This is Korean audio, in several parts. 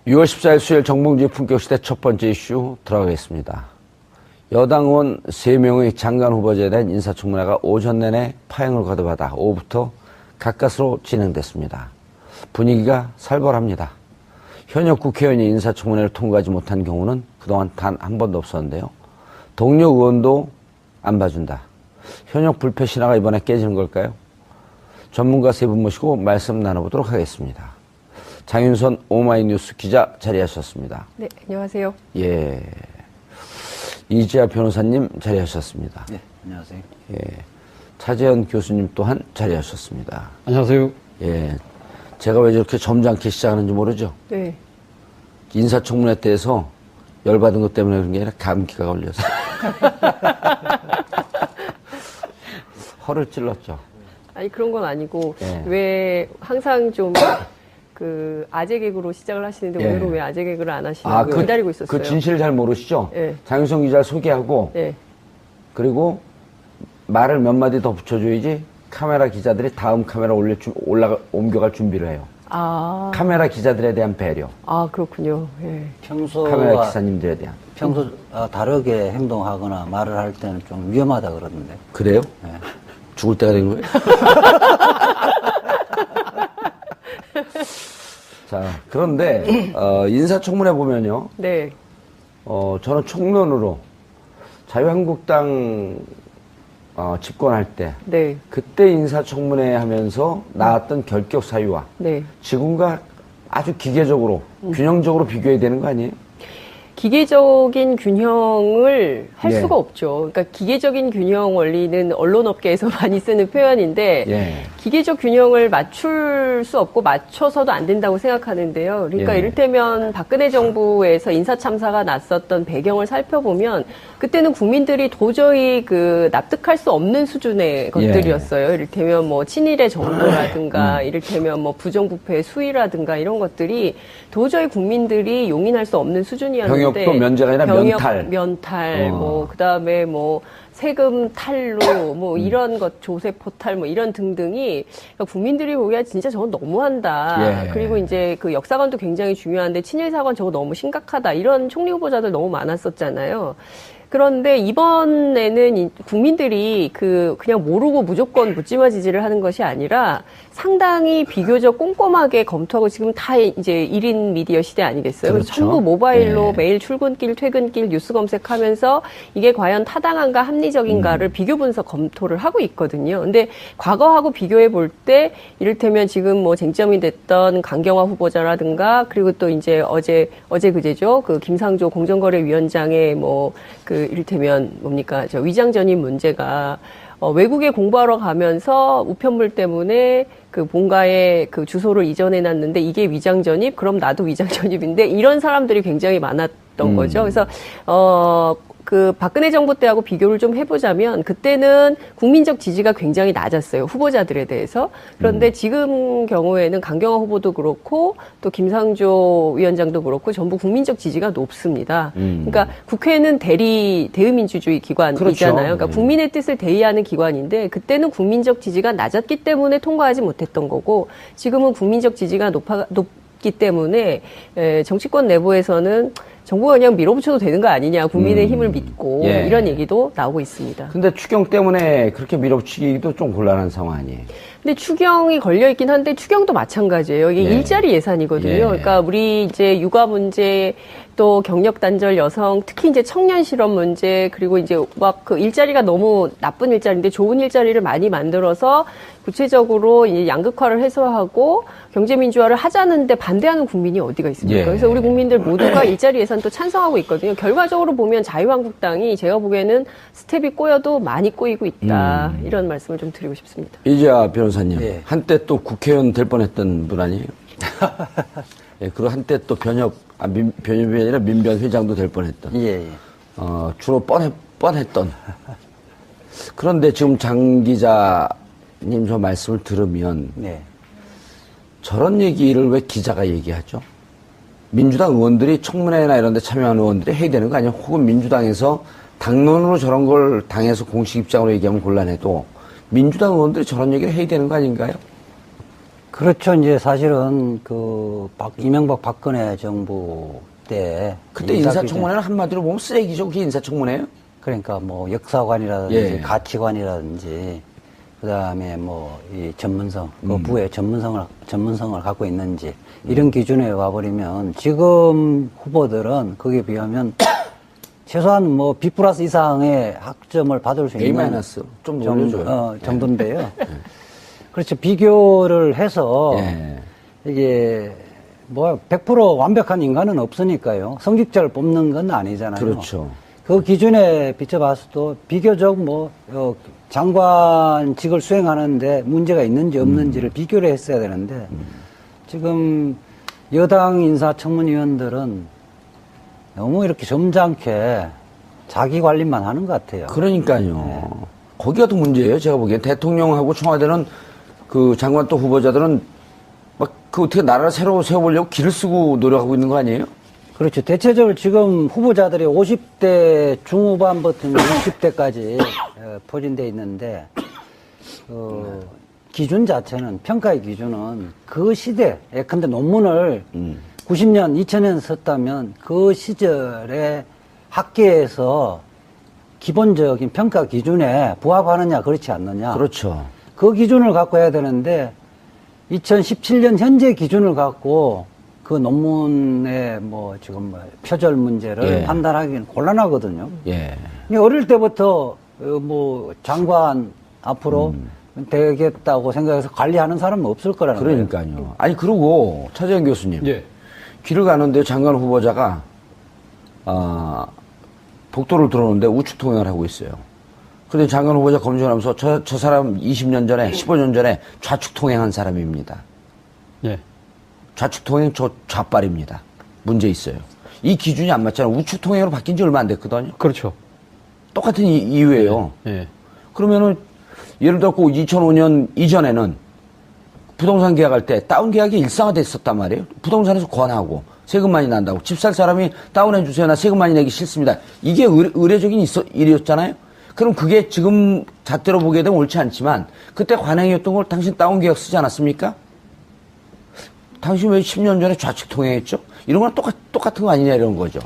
6월 14일 수요일 정봉주의 품격시대 첫 번째 이슈 들어가겠습니다. 여당 의원 3명의 장관 후보자에 대한 인사청문회가 오전 내내 파행을 거듭하다 오후부터 가까스로 진행됐습니다. 분위기가 살벌합니다. 현역 국회의원이 인사청문회를 통과하지 못한 경우는 그동안 단 한 번도 없었는데요. 동료 의원도 안 봐준다. 현역 불패 신화가 이번에 깨지는 걸까요? 전문가 세 분 모시고 말씀 나눠보도록 하겠습니다. 장윤선 오마이뉴스 기자 자리하셨습니다. 네, 안녕하세요. 예. 이지아 변호사님 자리하셨습니다. 네, 안녕하세요. 예. 차재현 교수님 또한 자리하셨습니다. 안녕하세요. 예. 제가 왜 저렇게 점잖게 시작하는지 모르죠? 네. 인사청문회 때에서 열받은 것 때문에 그런 게 아니라 감기가 걸렸어요. 허를 찔렀죠. 아니, 그런 건 아니고, 예. 왜 항상 좀, 아재 개그로 시작을 하시는데, 예. 오늘은 왜 아재 개그를 안 하시냐고 기다리고 있었어요. 그 진실을 잘 모르시죠? 예. 장윤성 기자를 소개하고, 예. 그리고 말을 몇 마디 더 붙여줘야지 카메라 기자들이 다음 카메라 옮겨갈 준비를 해요. 아. 카메라 기자들에 대한 배려. 아, 그렇군요. 예. 카메라 기사님들에 대한. 평소 다르게 행동하거나 말을 할 때는 좀 위험하다 그러던데. 그래요? 네. 죽을 때가 된 거예요? 자, 그런데, 인사청문회 보면요. 네. 저는 총론으로 자유한국당, 집권할 때. 네. 그때 인사청문회 하면서 나왔던 결격 사유와 네. 지금과 아주 기계적으로, 균형적으로 비교해야 되는 거 아니에요? 기계적인 균형을 할 예. 수가 없죠. 그러니까 기계적인 균형 원리는 언론업계에서 많이 쓰는 표현인데 예. 기계적 균형을 맞출 수 없고 맞춰서도 안 된다고 생각하는데요. 그러니까 예. 이를테면 박근혜 정부에서 인사참사가 났었던 배경을 살펴보면 그때는 국민들이 도저히 납득할 수 없는 수준의 것들이었어요. 이를테면 뭐 친일의 정보라든가 이를테면 뭐 부정부패의 수위라든가 이런 것들이 도저히 국민들이 용인할 수 없는 수준이었는데 병역도 면제가 아니라 면탈, 그다음에 세금 탈루, 이런 것, 조세 포탈, 이런 등등이, 그러니까 국민들이 보기에 진짜 저건 너무한다. 예. 그리고 이제 그 역사관도 굉장히 중요한데, 친일사관 저거 너무 심각하다. 이런 총리 후보자들 너무 많았었잖아요. 그런데 이번에는 국민들이 그냥 모르고 무조건 묻지마 지지를 하는 것이 아니라 상당히 비교적 꼼꼼하게 검토하고 지금 다 이제 1인 미디어 시대 아니겠어요? 그래서 그렇죠. 전부 모바일로 네. 매일 출근길, 퇴근길 뉴스 검색하면서 이게 과연 타당한가 합리적인가를 비교 분석 검토를 하고 있거든요. 근데 과거하고 비교해 볼 때 이를테면 지금 뭐 쟁점이 됐던 강경화 후보자라든가 그리고 또 이제 어제 그제죠. 김상조 공정거래위원장의 이를테면 위장 전입 문제가 외국에 공부하러 가면서 우편물 때문에 본가에 주소를 이전해 놨는데 이게 위장 전입? 그럼 나도 위장 전입인데 이런 사람들이 굉장히 많았던 거죠. 그래서 박근혜 정부 때하고 비교를 좀 해보자면 그때는 국민적 지지가 굉장히 낮았어요. 후보자들에 대해서. 그런데 지금 경우에는 강경화 후보도 그렇고 또 김상조 위원장도 그렇고 전부 국민적 지지가 높습니다. 그러니까 국회는 대의민주주의 기관이잖아요. 그렇죠. 그러니까 국민의 뜻을 대의하는 기관인데 그때는 국민적 지지가 낮았기 때문에 통과하지 못했던 거고 지금은 국민적 지지가 높기 때문에 정치권 내부에서는 정부가 그냥 밀어붙여도 되는 거 아니냐. 국민의 힘을 믿고 예. 이런 얘기도 나오고 있습니다. 근데 추경 때문에 그렇게 밀어붙이기도 좀 곤란한 상황 아니에요? 근데 추경이 걸려있긴 한데 추경도 마찬가지예요. 이게 예. 일자리 예산이거든요. 예. 그러니까 우리 이제 육아 문제 또 경력 단절 여성 특히 이제 청년 실업 문제 그리고 이제 일자리가 너무 나쁜 일자리인데 좋은 일자리를 많이 만들어서 구체적으로 이제 양극화를 해소하고 경제민주화를 하자는데 반대하는 국민이 어디가 있습니까? 예. 그래서 우리 국민들 모두가 일자리 예산 또 찬성하고 있거든요. 결과적으로 보면 자유한국당이 제가 보기에는 스텝이 꼬여도 많이 꼬이고 있다. 이런 말씀을 좀 드리고 싶습니다. 이지아 변호사님, 예. 한때 또 국회의원 될 뻔했던 분 아니에요? 예, 그리고 한때 또 변협이 아니라 민변 회장도 될 뻔했던. 예. 주로 뻔했던. 그런데 지금 장 기자님 저 말씀을 들으면 네. 저런 얘기를 왜 기자가 얘기하죠? 민주당 의원들이 청문회나 이런 데 참여하는 의원들이 해야 되는 거 아니에요? 혹은 민주당에서 당론으로 저런 걸 당에서 공식 입장으로 얘기하면 곤란해도 민주당 의원들이 저런 얘기를 해야 되는 거 아닌가요? 그렇죠. 이제 사실은 이명박 박근혜 정부 때 그때 인사청문회는 한마디로 보면 쓰레기죠. 그게 인사청문회예요? 그러니까 뭐 역사관이라든지 예. 가치관이라든지 그다음에 뭐 이 전문성, 그 부의 전문성을 갖고 있는지 이런 기준에 와버리면 지금 후보들은 거기에 비하면 최소한 뭐 B+ 이상의 학점을 받을 수 있는 A- 좀 올려줘요. 정도인데요. 그렇죠. 비교를 해서 예. 이게 뭐 100% 완벽한 인간은 없으니까요. 성직자를 뽑는 건 아니잖아요. 그렇죠. 그 기준에 비춰봤어도 비교적 장관직을 수행하는데 문제가 있는지 없는지를 비교를 했어야 되는데 지금 여당 인사청문위원들은 너무 이렇게 점잖게 자기 관리만 하는 것 같아요. 그러니까요. 거기가 더 문제예요. 제가 보기엔 대통령하고 청와대는 그 장관 또 후보자들은 막 어떻게 나라를 새로 세워보려고 길을 쓰고 노력하고 있는 거 아니에요? 그렇죠. 대체적으로 지금 후보자들이 50대 중후반부터 60대까지 포진되어 있는데 기준 자체는 평가의 기준은 그 시대 예컨대 논문을 90년, 2000년 썼다면 그 시절에 학계에서 기본적인 평가 기준에 부합하느냐 그렇지 않느냐. 그렇죠. 그 기준을 갖고 해야 되는데 2017년 현재 기준을 갖고 그 논문의 지금 표절 문제를 예. 판단하기는 곤란하거든요. 예. 어릴 때부터 장관 앞으로 되겠다고 생각해서 관리하는 사람은 없을 거라는 거예요. 그러니까요. 아니, 그리고 차재현 교수님. 예. 길을 가는데 장관 후보자가, 복도를 들어오는데 우측 통행을 하고 있어요. 그런데 장관 후보자 검증하면서 저 사람 20년 전에, 15년 전에 좌측 통행한 사람입니다. 예. 좌측 통행 좌빨입니다. 문제 있어요. 이 기준이 안 맞잖아요. 우측 통행으로 바뀐 지 얼마 안 됐거든요. 그렇죠. 똑같은 이유예요. 예. 그러면은 예를 들어 2005년 이전에는 부동산 계약할 때 다운 계약이 일상화됐었단 말이에요. 부동산에서 권하고 세금 많이 난다고 집 살 사람이 다운해 주세요. 나 세금 많이 내기 싫습니다. 이게 의례적인 일이었잖아요. 그럼 그게 지금 잣대로 보게 되면 옳지 않지만 그때 관행이었던 걸 당신 다운 계약 쓰지 않았습니까? 당신 왜 10년 전에 좌측 통행했죠? 이런 거랑 똑같은 거 아니냐 이런 거죠.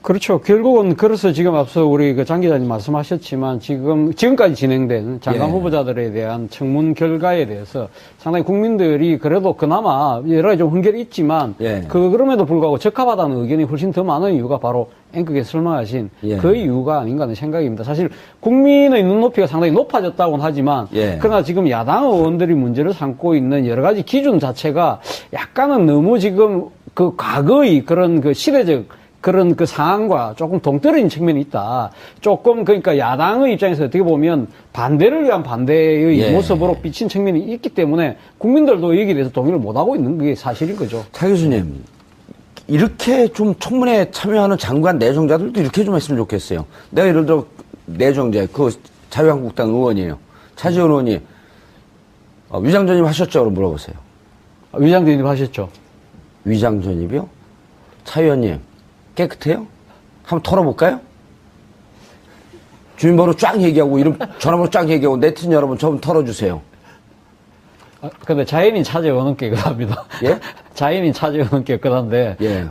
그렇죠. 결국은 그래서 지금 앞서 우리 장 기자님 말씀하셨지만 지금까지 진행된 장관 예. 후보자들에 대한 청문 결과에 대해서 상당히 국민들이 그래도 그나마 여러 가지 좀 훈결이 있지만 예. 그럼에도 불구하고 적합하다는 의견이 훨씬 더 많은 이유가 바로 앵커께서 설명하신 예. 그 이유가 아닌가 하는 생각입니다. 사실 국민의 눈높이가 상당히 높아졌다고는 하지만 예. 그러나 지금 야당 의원들이 문제를 삼고 있는 여러 가지 기준 자체가 약간은 너무 지금 그 과거의 그런 그 시대적 그런 그 상황과 조금 동떨어진 측면이 있다. 조금 그러니까 야당의 입장에서 어떻게 보면 반대를 위한 반대의 예. 모습으로 비친 측면이 있기 때문에 국민들도 여기에 대해서 동의를 못하고 있는 게 사실인 거죠. 차 교수님, 이렇게 좀 청문회에 참여하는 장관 내정자들도 이렇게 좀 했으면 좋겠어요. 내가 예를 들어 내정자, 자유한국당 의원이에요. 차지원 의원이 위장 전입 하셨죠? 그럼 물어보세요. 위장 전입하셨죠? 위장 전입이요? 차 의원님, 깨끗해요? 한번 털어볼까요? 주민번호 쫙 얘기하고, 이름, 전화번호 쫙 얘기하고, 네티즌 여러분 좀 털어주세요. 근데 자연인 차재원은 깨끗합니다. 예? 자연인 차재원은 깨끗한데, 예.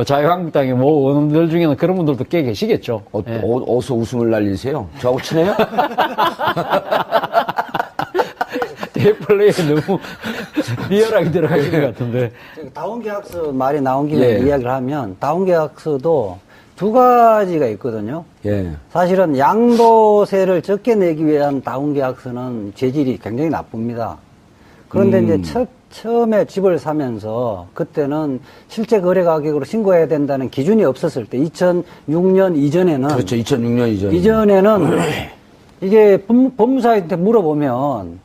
자유한국당의 의원들 중에는 그런 분들도 꽤 계시겠죠. 예. 어디서 웃음을 날리세요? 저하고 친해요? 대플레이에 너무 리얼하게 들어가신 것 같은데. 다운계약서 말이 나온 김에 예. 이야기를 하면 다운계약서도 두 가지가 있거든요. 예. 사실은 양도세를 적게 내기 위한 다운계약서는 재질이 굉장히 나쁩니다. 그런데 이제 처음에 집을 사면서 그때는 실제 거래 가격으로 신고해야 된다는 기준이 없었을 때 2006년 이전에는 그렇죠. 2006년 이전에는 이게 법무사한테 물어보면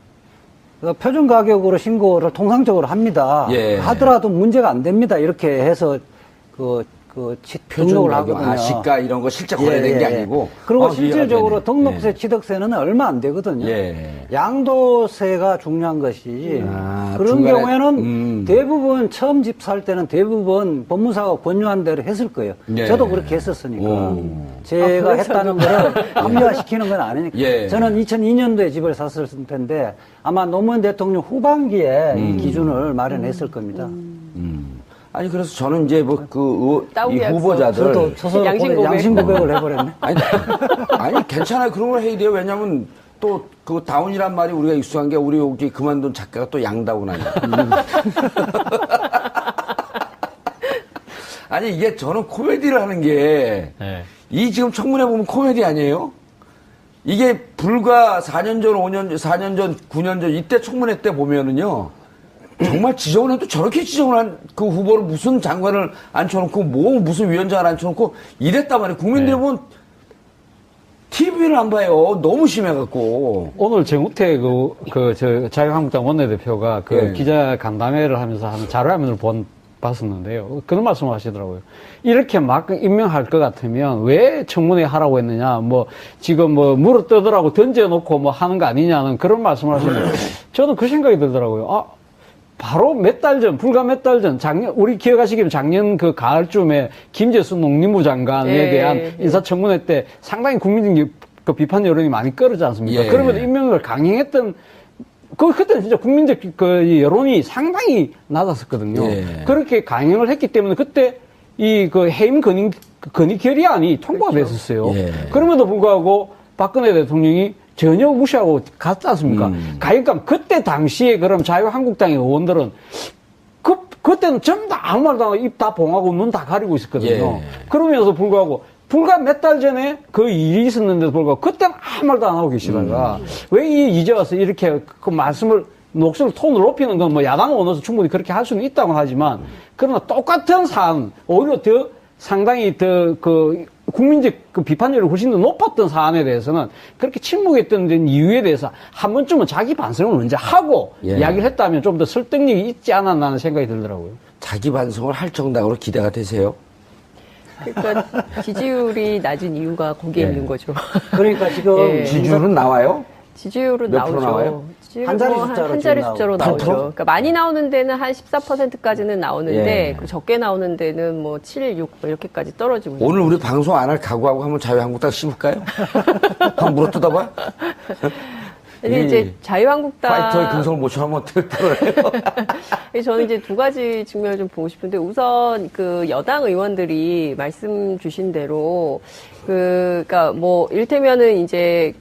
표준 가격으로 신고를 통상적으로 합니다. 예. 하더라도 문제가 안 됩니다. 이렇게 해서 등록을 하거든요. 시가 이런 거 실제 거래된 게 아니고. 그리고 실질적으로 이해가 되네. 등록세, 취득세는 얼마 안 되거든요. 예. 양도세가 중요한 것이지. 그런 중간에, 경우에는 대부분 처음 집 살 때는 대부분 법무사가 권유한 대로 했을 거예요. 예. 저도 그렇게 했었으니까. 제가 했다는 거를 합리화시키는 건 아니니까. 예. 저는 2002년도에 집을 샀을 텐데 아마 노무현 대통령 후반기에 이 기준을 마련했을 겁니다. 아니, 그래서 저는 이제 이 후보자들. 저도 스스로 양심 고백을 해버렸네. 아니, 괜찮아요. 그런 걸 해야 돼요. 왜냐면 또 그 다운이란 말이 우리가 익숙한 게 우리 여기 그만둔 작가가 또 양다운 아니야. 아니, 이게 저는 코미디를 하는 게, 이 지금 청문회 보면 코미디 아니에요? 이게 불과 4년 전, 5년, 4년 전, 9년 전, 이때 청문회 때 보면은요, 정말 지정을 해도 저렇게 지정을 한 그 후보를 무슨 장관을 앉혀놓고, 무슨 위원장을 앉혀놓고 이랬단 말이에요. 국민들이 보면 TV를 안 봐요. 너무 심해갖고. 오늘 정우택 자유한국당 원내대표가 예. 기자 간담회를 하면서 하는 자료화면을 봤었는데요. 그런 말씀을 하시더라고요. 이렇게 막 임명할 것 같으면 왜 청문회 하라고 했느냐, 지금 물어 뜯으라고 던져놓고 하는 거 아니냐는 그런 말씀을 하시는데, 저는 그 생각이 들더라고요. 바로 불과 몇 달 전, 우리 기억하시기로 작년 그 가을쯤에 김재수 농림부 장관에 대한 인사청문회 때 상당히 국민적 그 비판 여론이 많이 끌었지 않습니까? 그러면서 임명을 강행했던, 그때는 진짜 국민적 그 여론이 상당히 낮았었거든요. 그렇게 강행을 했기 때문에 그때 해임 건의 결의안이 통과가 됐었어요. 그럼에도 불구하고 박근혜 대통령이 전혀 무시하고 갔지 않습니까? 가니까 그때 당시에 그럼 자유한국당의 의원들은 그때는 전부 다 아무 말도 안 하고 입 다 봉하고 눈 다 가리고 있었거든요. 그러면서 불구하고 불과 몇 달 전에 그 일이 있었는데도 불구하고 그때는 아무 말도 안 하고 계시다가 왜 이제 와서 이렇게 그 말씀을 목소리 톤을 높이는 건 야당 의원으로서 충분히 그렇게 할 수는 있다고 하지만 그러나 똑같은 사안 오히려 상당히 국민적 그 비판율이 훨씬 더 높았던 사안에 대해서는 그렇게 침묵했던 이유에 대해서 한 번쯤은 자기 반성을 먼저 하고 이야기를 했다면 좀 더 설득력이 있지 않았나 하는 생각이 들더라고요. 자기 반성을 할 정당으로 기대가 되세요? 그러니까 지지율이 낮은 이유가 거기에 있는 거죠. 그러니까 지금 지지율은 나와요? 지지율은 몇 프로 나오죠. 나와요? 한 자리 숫자로 한 자리 지금 숫자로 나오죠. 그러니까 많이 나오는 데는 한 14%까지는 나오는데 그 적게 나오는 데는 7, 6 이렇게까지 떨어지고 있는 오늘 우리 방송 안 할 각오하고 한번 자유한국당 씹을까요? 한번 물어 뜯어봐? 근데 이제 자유한국당 파이터의 근성을 못 쳐하면 어떻게 떨어요? 저는 이제 두 가지 측면을 좀 보고 싶은데 우선 그 여당 의원들이 말씀 주신 대로 그러니까 이를테면은 이제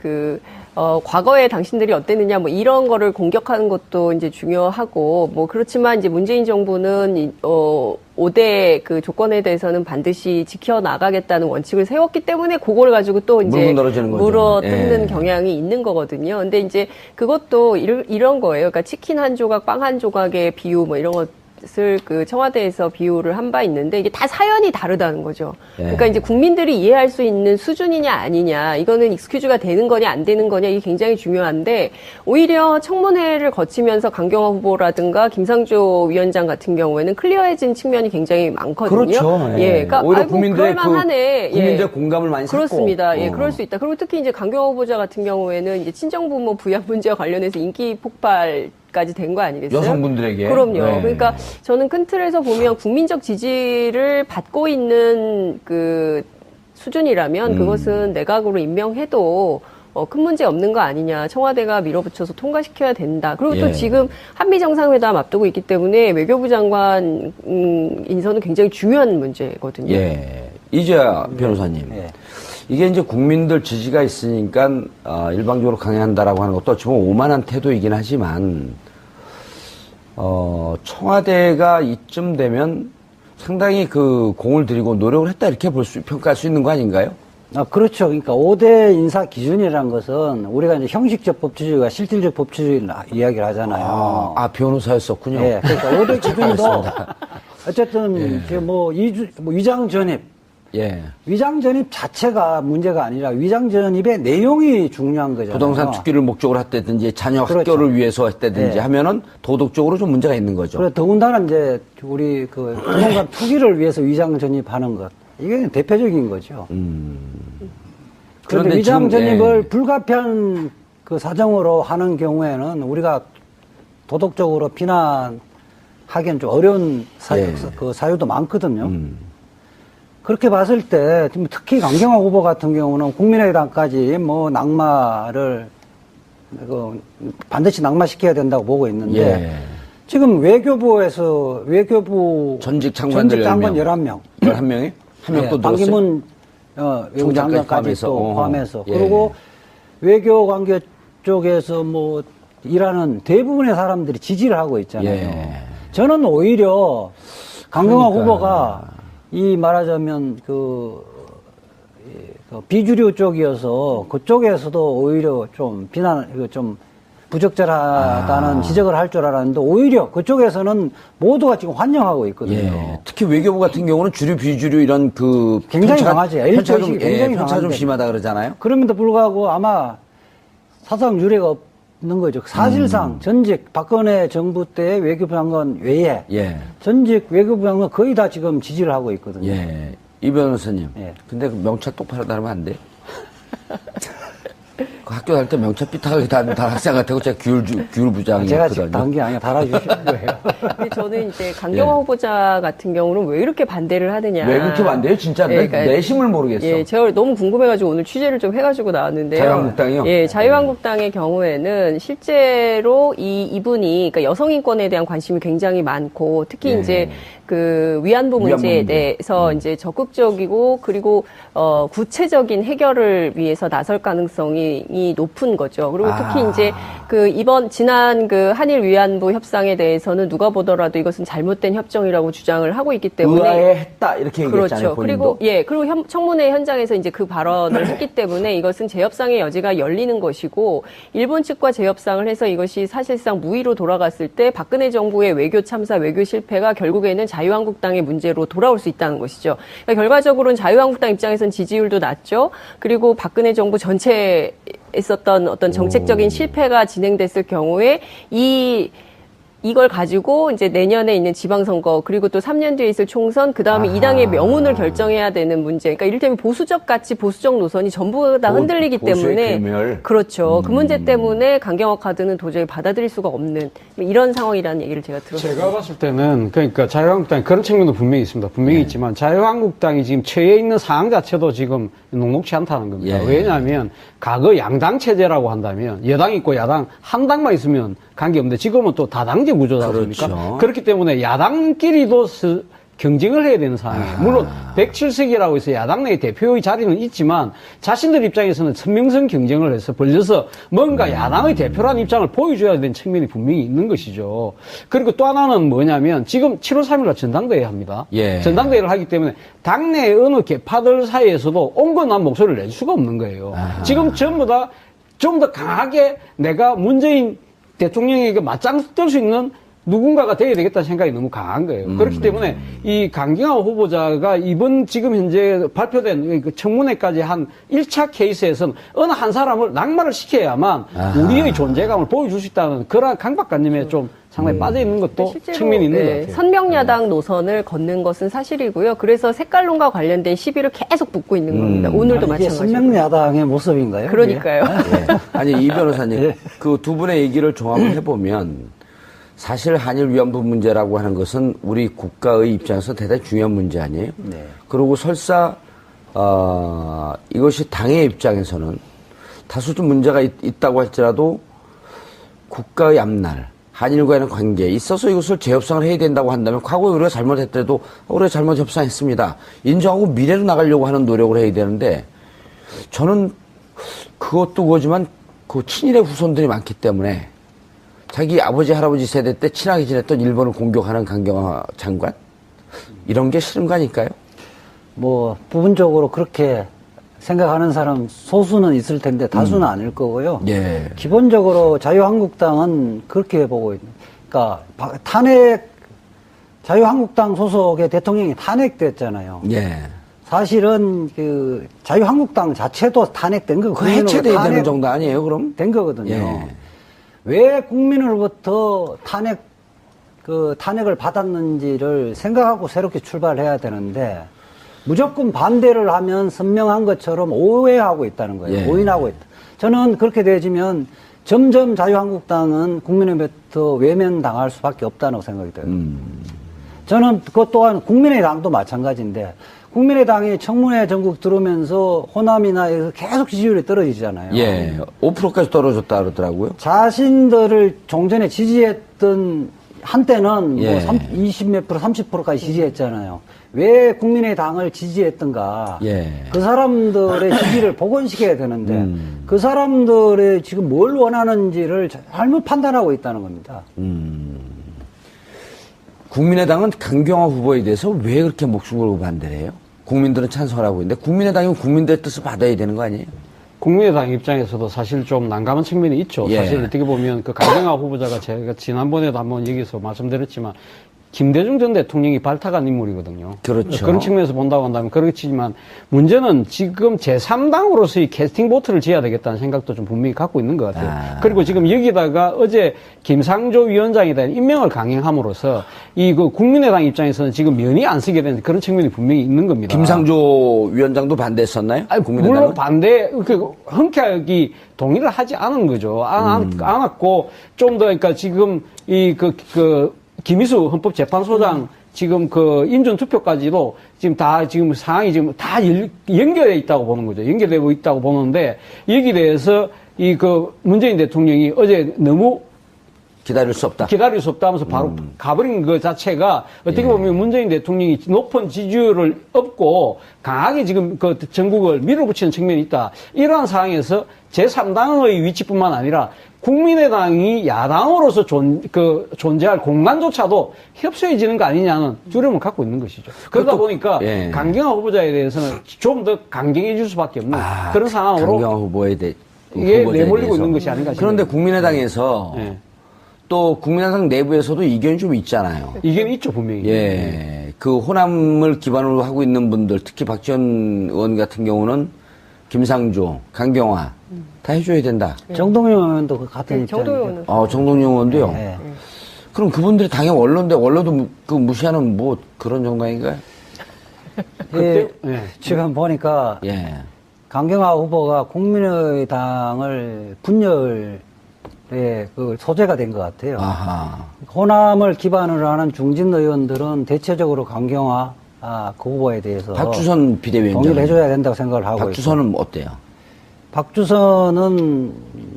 과거에 당신들이 어땠느냐, 이런 거를 공격하는 것도 이제 중요하고, 그렇지만 이제 문재인 정부는, 5대 그 조건에 대해서는 반드시 지켜나가겠다는 원칙을 세웠기 때문에 그걸 가지고 또 이제 물어 뜯는 경향이 있는 거거든요. 근데 이제 그것도 이런 거예요. 그러니까 치킨 한 조각, 빵 한 조각의 비유 이런 것을 그 청와대에서 비유를 한 바 있는데 이게 다 사연이 다르다는 거죠. 그러니까 이제 국민들이 이해할 수 있는 수준이냐 아니냐, 이거는 익스큐즈가 되는 거냐 안 되는 거냐 이게 굉장히 중요한데 오히려 청문회를 거치면서 강경화 후보라든가 김상조 위원장 같은 경우에는 클리어해진 측면이 굉장히 많거든요. 그렇죠. 그러니까 오히려 국민들의 국민들의 공감을 많이 샀고. 그렇습니다. 그럴 수 있다. 그리고 특히 이제 강경화 후보자 같은 경우에는 이제 친정부모 부양 문제와 관련해서 인기 폭발까지 된 거 아니겠어요? 여성분들에게. 그럼요. 그러니까 저는 큰 틀에서 보면 국민적 지지를 받고 있는 그 수준이라면 그것은 내각으로 임명해도 큰 문제 없는 거 아니냐. 청와대가 밀어붙여서 통과시켜야 된다. 그리고 또 지금 한미 정상회담 앞두고 있기 때문에 외교부 장관 인선은 굉장히 중요한 문제거든요. 이재하 변호사님. 이게 이제 국민들 지지가 있으니까 일방적으로 강행한다라고 하는 것도 어찌 보면 오만한 태도이긴 하지만 청와대가 이쯤 되면 상당히 그 공을 들이고 노력을 했다 이렇게 평가할 수 있는 거 아닌가요? 그렇죠. 그러니까 5대 인사 기준이라는 것은 우리가 이제 형식적 법치주의가 실질적 법치주의를 이야기를 하잖아요. 변호사였었군요. 그러니까 5대 기준도 어쨌든 위장 전입, 예. 위장 전입 자체가 문제가 아니라 위장 전입의 내용이 중요한 거잖아요. 부동산 투기를 목적으로 했다든지 자녀 그렇죠. 학교를 위해서 했다든지 네. 하면은 도덕적으로 좀 문제가 있는 거죠. 그래 더군다나 이제 우리 그 부동산 투기를 위해서 위장 전입하는 것 이게 대표적인 거죠. 그런데 위장 지금, 전입을 예. 불가피한 그 사정으로 하는 경우에는 우리가 도덕적으로 비난하기는 좀 어려운 예. 그 사유도 많거든요. 그렇게 봤을 때 지금 특히 강경화 후보 같은 경우는 국민의당까지 뭐 낙마를 반드시 낙마시켜야 된다고 보고 있는데 예. 지금 외교부 전직 장관들 장관 11명. 11명. 11명이? 한 명 또 늘었어요? 반기문 외국 장관까지 포함해서. 또 포함해서. 예. 그리고 외교 관계 쪽에서 뭐 일하는 대부분의 사람들이 지지를 하고 있잖아요. 예. 저는 오히려 강경화 그러니까. 후보가 이 말하자면 그 비주류 쪽이어서 그쪽에서도 오히려 좀 좀 부적절하다는 지적을 할 줄 알았는데 오히려 그쪽에서는 모두가 지금 환영하고 있거든요. 예. 특히 외교부 같은 경우는 주류 비주류 이런 그 굉장히 강하죠. 편차 좀, 굉장히 편차 좀 강한데. 심하다 그러잖아요. 그럼에도 불구하고 아마 사상 유례가 없는 거죠. 사실상 전직 박근혜 정부 때 외교부 장관 외에 예. 전직 외교부 장관 거의 다 지금 지지를 하고 있거든요. 예. 이 변호사님. 예. 근데 그 명찰 똑바로 다르면 안 돼? 그 학교 다닐 때 명찰 삐딱하게 다니는 학생 같아고 제가 규율 제가 부장이었거든요. 지금 단 게 아니라 달아주시는 거예요. 근데 저는 이제 강경화 예. 후보자 같은 경우는 왜 이렇게 반대를 하느냐. 왜 그렇게 반대해요? 진짜 예, 그러니까 내심을 모르겠어. 예, 제가 너무 궁금해가지고 오늘 취재를 좀 해가지고 나왔는데요. 자유한국당이요? 예, 자유한국당의 경우에는 실제로 이분이, 그러니까 여성 인권에 대한 관심이 굉장히 많고, 특히 예. 이제 그 위안부 문제에 문제. 대해서 이제 적극적이고, 그리고, 구체적인 해결을 위해서 나설 가능성이 높은 거죠. 그리고 특히 이제 그 지난 그 한일 위안부 협상에 대해서는 누가 보더라도 이것은 잘못된 협정이라고 주장을 하고 있기 때문에. 의아해 했다 이렇게 얘기했잖아요. 그렇죠. 본인도. 그리고 청문회 현장에서 이제 그 발언을 했기 때문에 이것은 재협상의 여지가 열리는 것이고 일본 측과 재협상을 해서 이것이 사실상 무의로 돌아갔을 때 박근혜 정부의 외교 참사, 외교 실패가 결국에는 자유한국당의 문제로 돌아올 수 있다는 것이죠. 그러니까 결과적으로는 자유한국당 입장에서는 지지율도 낮죠. 그리고 박근혜 정부 전체에 있었던 어떤 정책적인 실패가 진행됐을 경우에 이걸 가지고 이제 내년에 있는 지방선거 그리고 또 3년 뒤에 있을 총선 그다음에 이 당의 명운을 결정해야 되는 문제. 그러니까 이를테면 보수적 노선이 전부 다 흔들리기 보수의 때문에 괴멸. 그렇죠. 그 문제 때문에 강경화 카드는 도저히 받아들일 수가 없는 이런 상황이라는 얘기를 제가 들었어요. 제가 봤을 때는 그러니까 자유한국당이 그런 측면도 분명히 있습니다. 분명히 있지만 자유한국당이 지금 처해 있는 상황 자체도 지금 녹록치 않다는 겁니다. 예. 왜냐하면 과거 양당 체제라고 한다면 여당 있고 야당 한 당만 있으면 관계없는데 지금은 또 다당제 구조다 보니까 그렇죠. 그렇기 때문에 야당끼리도 경쟁을 해야 되는 상황이에요. 물론 107석이라고 해서 야당 내 대표의 자리는 있지만 자신들 입장에서는 선명성 경쟁을 해서 벌려서 뭔가 야당의 대표라는 입장을 보여줘야 되는 측면이 분명히 있는 것이죠. 그리고 또 하나는 뭐냐면 지금 7월 3일날 전당대회 합니다. 예. 전당대회를 하기 때문에 당내 어느 계파들 사이에서도 온건한 목소리를 낼 수가 없는 거예요. 지금 전부 다 좀 더 강하게 내가 문재인 대통령에게 맞짱 뜰 수 있는 누군가가 돼야 되겠다는 생각이 너무 강한 거예요. 그렇기 때문에 이 강경화 후보자가 이번 지금 현재 발표된 그 청문회까지 한 1차 케이스에서는 어느 한 사람을 낙마를 시켜야만 우리의 존재감을 보여줄 수 있다는 그런 강박관념에 좀 상당히 빠져 있는 것도 측면이 있는 것 같아요. 선명야당 노선을 걷는 것은 사실이고요. 그래서 색깔론과 관련된 시비를 계속 붙고 있는 겁니다. 오늘도 이게 마찬가지고. 선명야당의 모습인가요? 그러니까요. 예. 아니 이 변호사님 그 두 분의 얘기를 종합을 해보면 사실 한일 위안부 문제라고 하는 것은 우리 국가의 입장에서 대단히 중요한 문제 아니에요? 네. 그리고 설사 이것이 당의 입장에서는 다소 좀 문제가 있다고 할지라도 국가의 앞날 한일과의 관계에 있어서 이것을 재협상을 해야 된다고 한다면 과거에 우리가 잘못했더라도 우리가 잘못 협상했습니다. 인정하고 미래로 나가려고 하는 노력을 해야 되는데 저는 그것도 그거지만 그 친일의 후손들이 많기 때문에 자기 아버지 할아버지 세대 때 친하게 지냈던 일본을 공격하는 강경화 장관 이런 게 싫은 거 아닐까요? 뭐 부분적으로 그렇게 생각하는 사람 소수는 있을 텐데 다수는 아닐 거고요. 예. 기본적으로 자유한국당은 그렇게 보고 있는. 그러니까 자유한국당 소속의 대통령이 탄핵됐잖아요. 예. 사실은 그 자유한국당 자체도 탄핵된 거 그 해체돼야 되는 정도 아니에요, 그럼? 된 거거든요. 예. 왜 국민으로부터 탄핵을 받았는지를 생각하고 새롭게 출발해야 되는데 무조건 반대를 하면 선명한 것처럼 오해하고 있다는 거예요. 예. 오인하고 있다. 저는 그렇게 되어지면 점점 자유한국당은 국민으로부터 외면당할 수밖에 없다고 생각이 돼요. 저는 그것 또한 국민의당도 마찬가지인데 국민의당이 청문회 전국 들어오면서 호남이나 계속 지지율이 떨어지잖아요. 예. 5%까지 떨어졌다 그러더라고요. 자신들을 종전에 지지했던 한때는 예. 뭐 20몇 프로, 30%까지 지지했잖아요. 왜 국민의당을 지지했던가. 예. 그 사람들의 지지를 복원시켜야 되는데 그 사람들의 지금 뭘 원하는지를 잘못 판단하고 있다는 겁니다. 국민의당은 강경화 후보에 대해서 왜 그렇게 목숨 걸고 반대를 해요? 국민들은 찬성을 하고 있는데 국민의당이면 국민들의 뜻을 받아야 되는 거 아니에요? 국민의당 입장에서도 사실 좀 난감한 측면이 있죠. 예. 사실 어떻게 보면 그 강경화 후보자가 제가 지난번에도 한번 여기서 말씀드렸지만 김대중 전 대통령이 발탁한 인물이거든요. 그렇죠. 그런 측면에서 본다고 한다면 그렇지만 문제는 지금 제3당으로서의 캐스팅 보트를 지어야 되겠다는 생각도 좀 분명히 갖고 있는 것 같아요. 그리고 지금 여기다가 어제 김상조 위원장에 대한 임명을 강행함으로써 이 그 국민의당 입장에서는 지금 면이 안 쓰게 되는 그런 측면이 분명히 있는 겁니다. 김상조 위원장도 반대했었나요? 아니, 국민의당은? 물론 반대, 흔쾌하게 동의를 하지 않은 거죠. 않았고, 좀 더, 그러니까 지금 김희수 헌법재판소장 지금 인준 투표까지도 지금 상황이 지금 다 연결돼 있다고 보는 거죠. 연결되고 있다고 보는데, 여기 대해서 문재인 대통령이 어제 너무 기다릴 수 없다. 기다릴 수 없다 하면서 바로 가버린 것 자체가 어떻게 보면 문재인 대통령이 높은 지지율을 얻고 강하게 지금 전국을 밀어붙이는 측면이 있다. 이러한 상황에서 제3당의 위치뿐만 아니라 국민의당이 야당으로서 존재할 공간조차도 협소해지는 거 아니냐는 두려움을 갖고 있는 것이죠. 그러다 보니까 예. 강경화 후보자에 대해서는 좀 더 강경해질 수밖에 없는 그런 상황으로 강경화 후보에 대해 이게 내몰리고 있는 것이 아닌가 싶습니다. 그런데 국민의당에서 예. 또 국민의당 내부에서도 이견이 좀 있잖아요. 이견이 있죠, 분명히. 예. 그 호남을 기반으로 하고 있는 분들, 특히 박지원 의원 같은 경우는 김상조, 강경화 다 해줘야 된다. 정동영 의원도 그 같은 네, 입장이죠. 정도요는 정동영 의원도요. 네. 그럼 그분들이 당연히 원로인데 원로도 무시하는 뭐 그런 정당인가요? 예, 예. 지금 보니까 예. 강경화 후보가 국민의당을 분열의 소재가 된 것 같아요. 아하. 호남을 기반으로 하는 중진 의원들은 대체적으로 강경화 그 후보에 대해서 박주선 비대위원장. 동의를 해줘야 된다고 생각을 하고 박주선은 어때요? 박주선은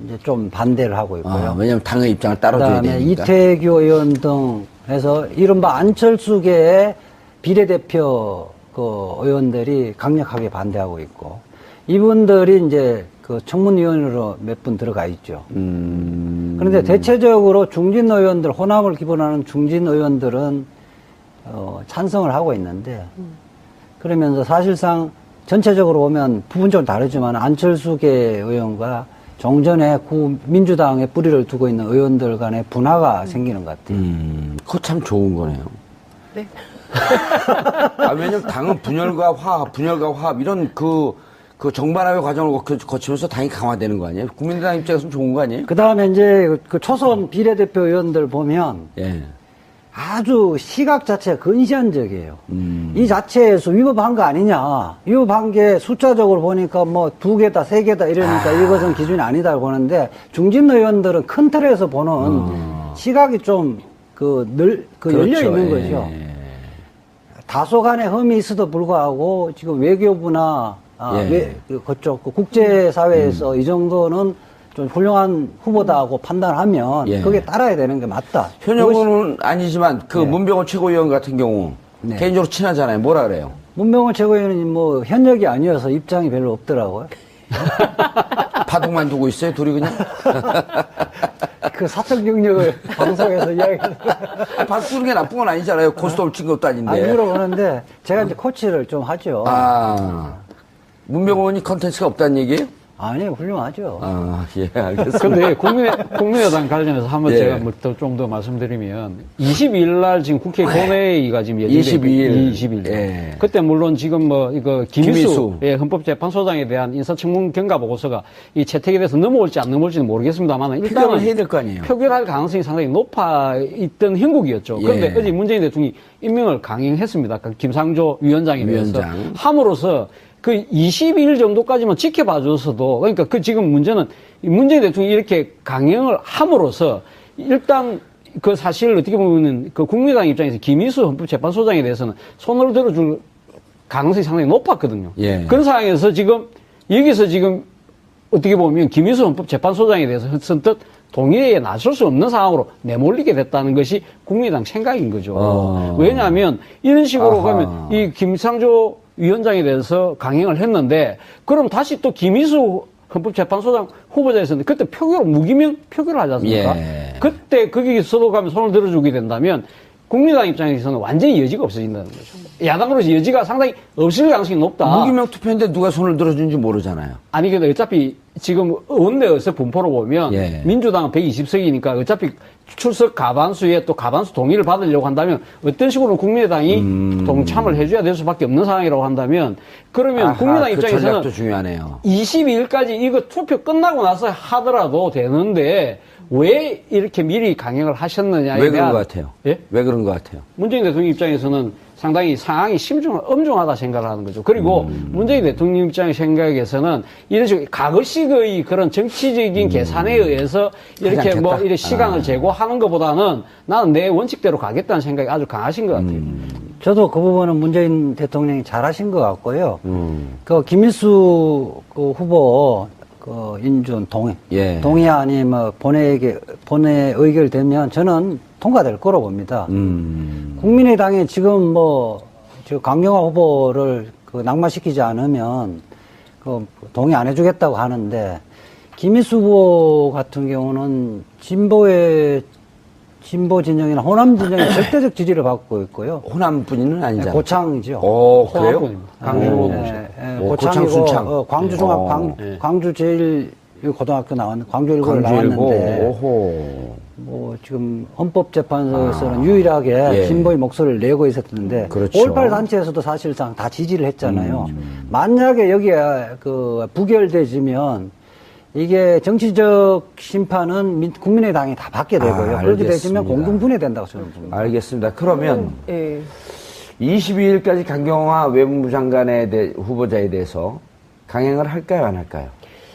이제 좀 반대를 하고 있고요. 왜냐면 당의 입장을 따라줘야 그다음에 되니까. 이태규 의원 등 해서 이른바 안철수계의 비례대표 의원들이 강력하게 반대하고 있고 이분들이 이제 청문위원으로 몇 분 들어가 있죠. 그런데 대체적으로 중진 의원들, 호남을 기본하는 중진 의원들은 찬성을 하고 있는데 그러면서 사실상 전체적으로 보면 부분적으로 다르지만 안철수계 의원과 종전에 민주당의 뿌리를 두고 있는 의원들 간의 분화가 생기는 것 같아요. 그거 참 좋은 거네요. 네. 왜냐면 당은 분열과 화합 이런 그 정반합의 과정을 거치면서 당이 강화되는 거 아니에요? 국민의당 입장에서는 좋은 거 아니에요? 그 다음에 이제 초선 비례대표 의원들 보면 예. 아주 시각 자체가 근시안적이에요. 이 자체에서 위법한 거 아니냐. 위법한 게 숫자적으로 보니까 뭐 2개다, 3개다 이러니까 이것은 기준이 아니다고 보는데 중진 의원들은 큰 틀에서 보는 시각이 좀 열려 있는 거죠. 다소간의 흠이 있어도 불구하고 지금 외교부나 그쪽 국제사회에서 이 정도는 좀 훌륭한 후보다고 판단하면 그게 따라야 되는 게 맞다. 현역은 아니지만 문병호 최고위원 같은 경우 개인적으로 친하잖아요. 뭐라 그래요? 문병호 최고위원이 뭐 현역이 아니어서 입장이 별로 없더라고요. 바둑만 두고 있어요, 둘이 그냥? 그 사적 경력을 방송에서 이야기해서. 바둑 두는 게 나쁜 건 아니잖아요. 고스톱을 친 것도 아닌데. 물어보는데 제가 이제 코치를 좀 하죠. 문병호 의원이 컨텐츠가 없다는 얘기예요? 아니, 훌륭하죠. 아, 예, 알겠습니다. 근데 국민의당 관련해서 한번 예. 제가 좀 더 말씀드리면 22일 날 지금 국회 본회의가 지금 예정돼 22일. 예. 그때 물론 지금 뭐 이거 김희수 김희수. 예, 헌법재판소장에 대한 인사청문 경과 보고서가 이 채택에 대해서 넘어올지 안 넘어올지는 모르겠습니다만 표결을 일단은 해야 될 거 아니에요. 표결할 가능성이 상당히 높아 있던 형국이었죠. 예. 그런데 어제 문재인 대통령이 임명을 강행했습니다. 그 김상조 위원장에 대해서 위원장. 함으로써 그 22일 정도까지만 지켜봐줘서도 그러니까 그 지금 문제는 문재인 대통령이 이렇게 강행을 함으로써 일단 그 사실 어떻게 보면은 그 국민의당 입장에서 김희수 헌법재판소장에 대해서는 손을 들어줄 가능성이 상당히 높았거든요. 예. 그런 상황에서 지금 여기서 지금 어떻게 보면 김희수 헌법재판소장에 대해서 선뜻 동의에 나설 수 없는 상황으로 내몰리게 됐다는 것이 국민의당 생각인 거죠. 왜냐하면 이런 식으로 아하. 가면 이 김상조 위원장에 대해서 강행을 했는데 그럼 다시 또 김희수 헌법재판소장 후보자에 있었는데 그때 무기명 표결을 하지 않습니까? 예. 그때 거기서도 가면 손을 들어주게 된다면 국민의당 입장에서는 완전히 여지가 없어진다는 거죠. 야당으로서 여지가 상당히 없을 가능성이 높다. 무기명 투표인데 누가 손을 들어준지 모르잖아요. 아니, 근데 어차피 지금 원내에서 분포로 보면 예. 민주당은 120석이니까 어차피 출석 가반수에 또 가반수 동의를 받으려고 한다면 어떤 식으로 국민의당이 동참을 해줘야 될 수밖에 없는 상황이라고 한다면 그러면 아하, 국민의당 그 입장에서는 전략도 중요하네요. 22일까지 이거 투표 끝나고 나서 하더라도 되는데 왜 이렇게 미리 강행을 하셨느냐에 왜 그런 대한 것 같아요? 예? 왜 그런 것 같아요? 문재인 대통령 입장에서는 상당히 상황이 엄중하다 생각을 하는 거죠. 그리고 문재인 대통령 입장의 생각에서는 이런 식으로 과거식의 그런 정치적인 계산에 의해서 이렇게 하지 뭐 않겠다? 이렇게 시간을 제고하는 것보다는 나는 내 원칙대로 가겠다는 생각이 아주 강하신 것 같아요. 저도 그 부분은 문재인 대통령이 잘하신 것 같고요. 그 김일수 그 후보 그 인준 예. 동의안이 뭐 본회 의결되면 저는 통과될 거로 봅니다. 국민의당이 지금 뭐 저 강경화 후보를 그 낙마시키지 않으면 그 동의 안 해주겠다고 하는데 김일수 후보 같은 경우는 진보 진영이나 호남 진영의 절대적 지지를 받고 있고요. 호남 분은 아니잖아요. 고창이죠. 오, 그래요? 호남권입니다. 강주 오, 고창이고 고창, 순창. 광주 광주 제일 고등학교 나왔는데 광주 일고를 광주일고, 나왔는데 오호. 뭐 지금 헌법재판소에서는 유일하게 예. 진보의 목소리를 내고 있었는데 그렇죠. 5.18 단체에서도 사실상 다 지지를 했잖아요. 만약에 여기에 그 부결되지면 이게 정치적 심판은 국민의당이 다 받게 되고요. 그렇게 되면 공동분해된다고 저는 봅니다. 알겠습니다. 그러면 예. 22일까지 강경화 외무부 장관의 후보자에 대해서 강행을 할까요, 안 할까요?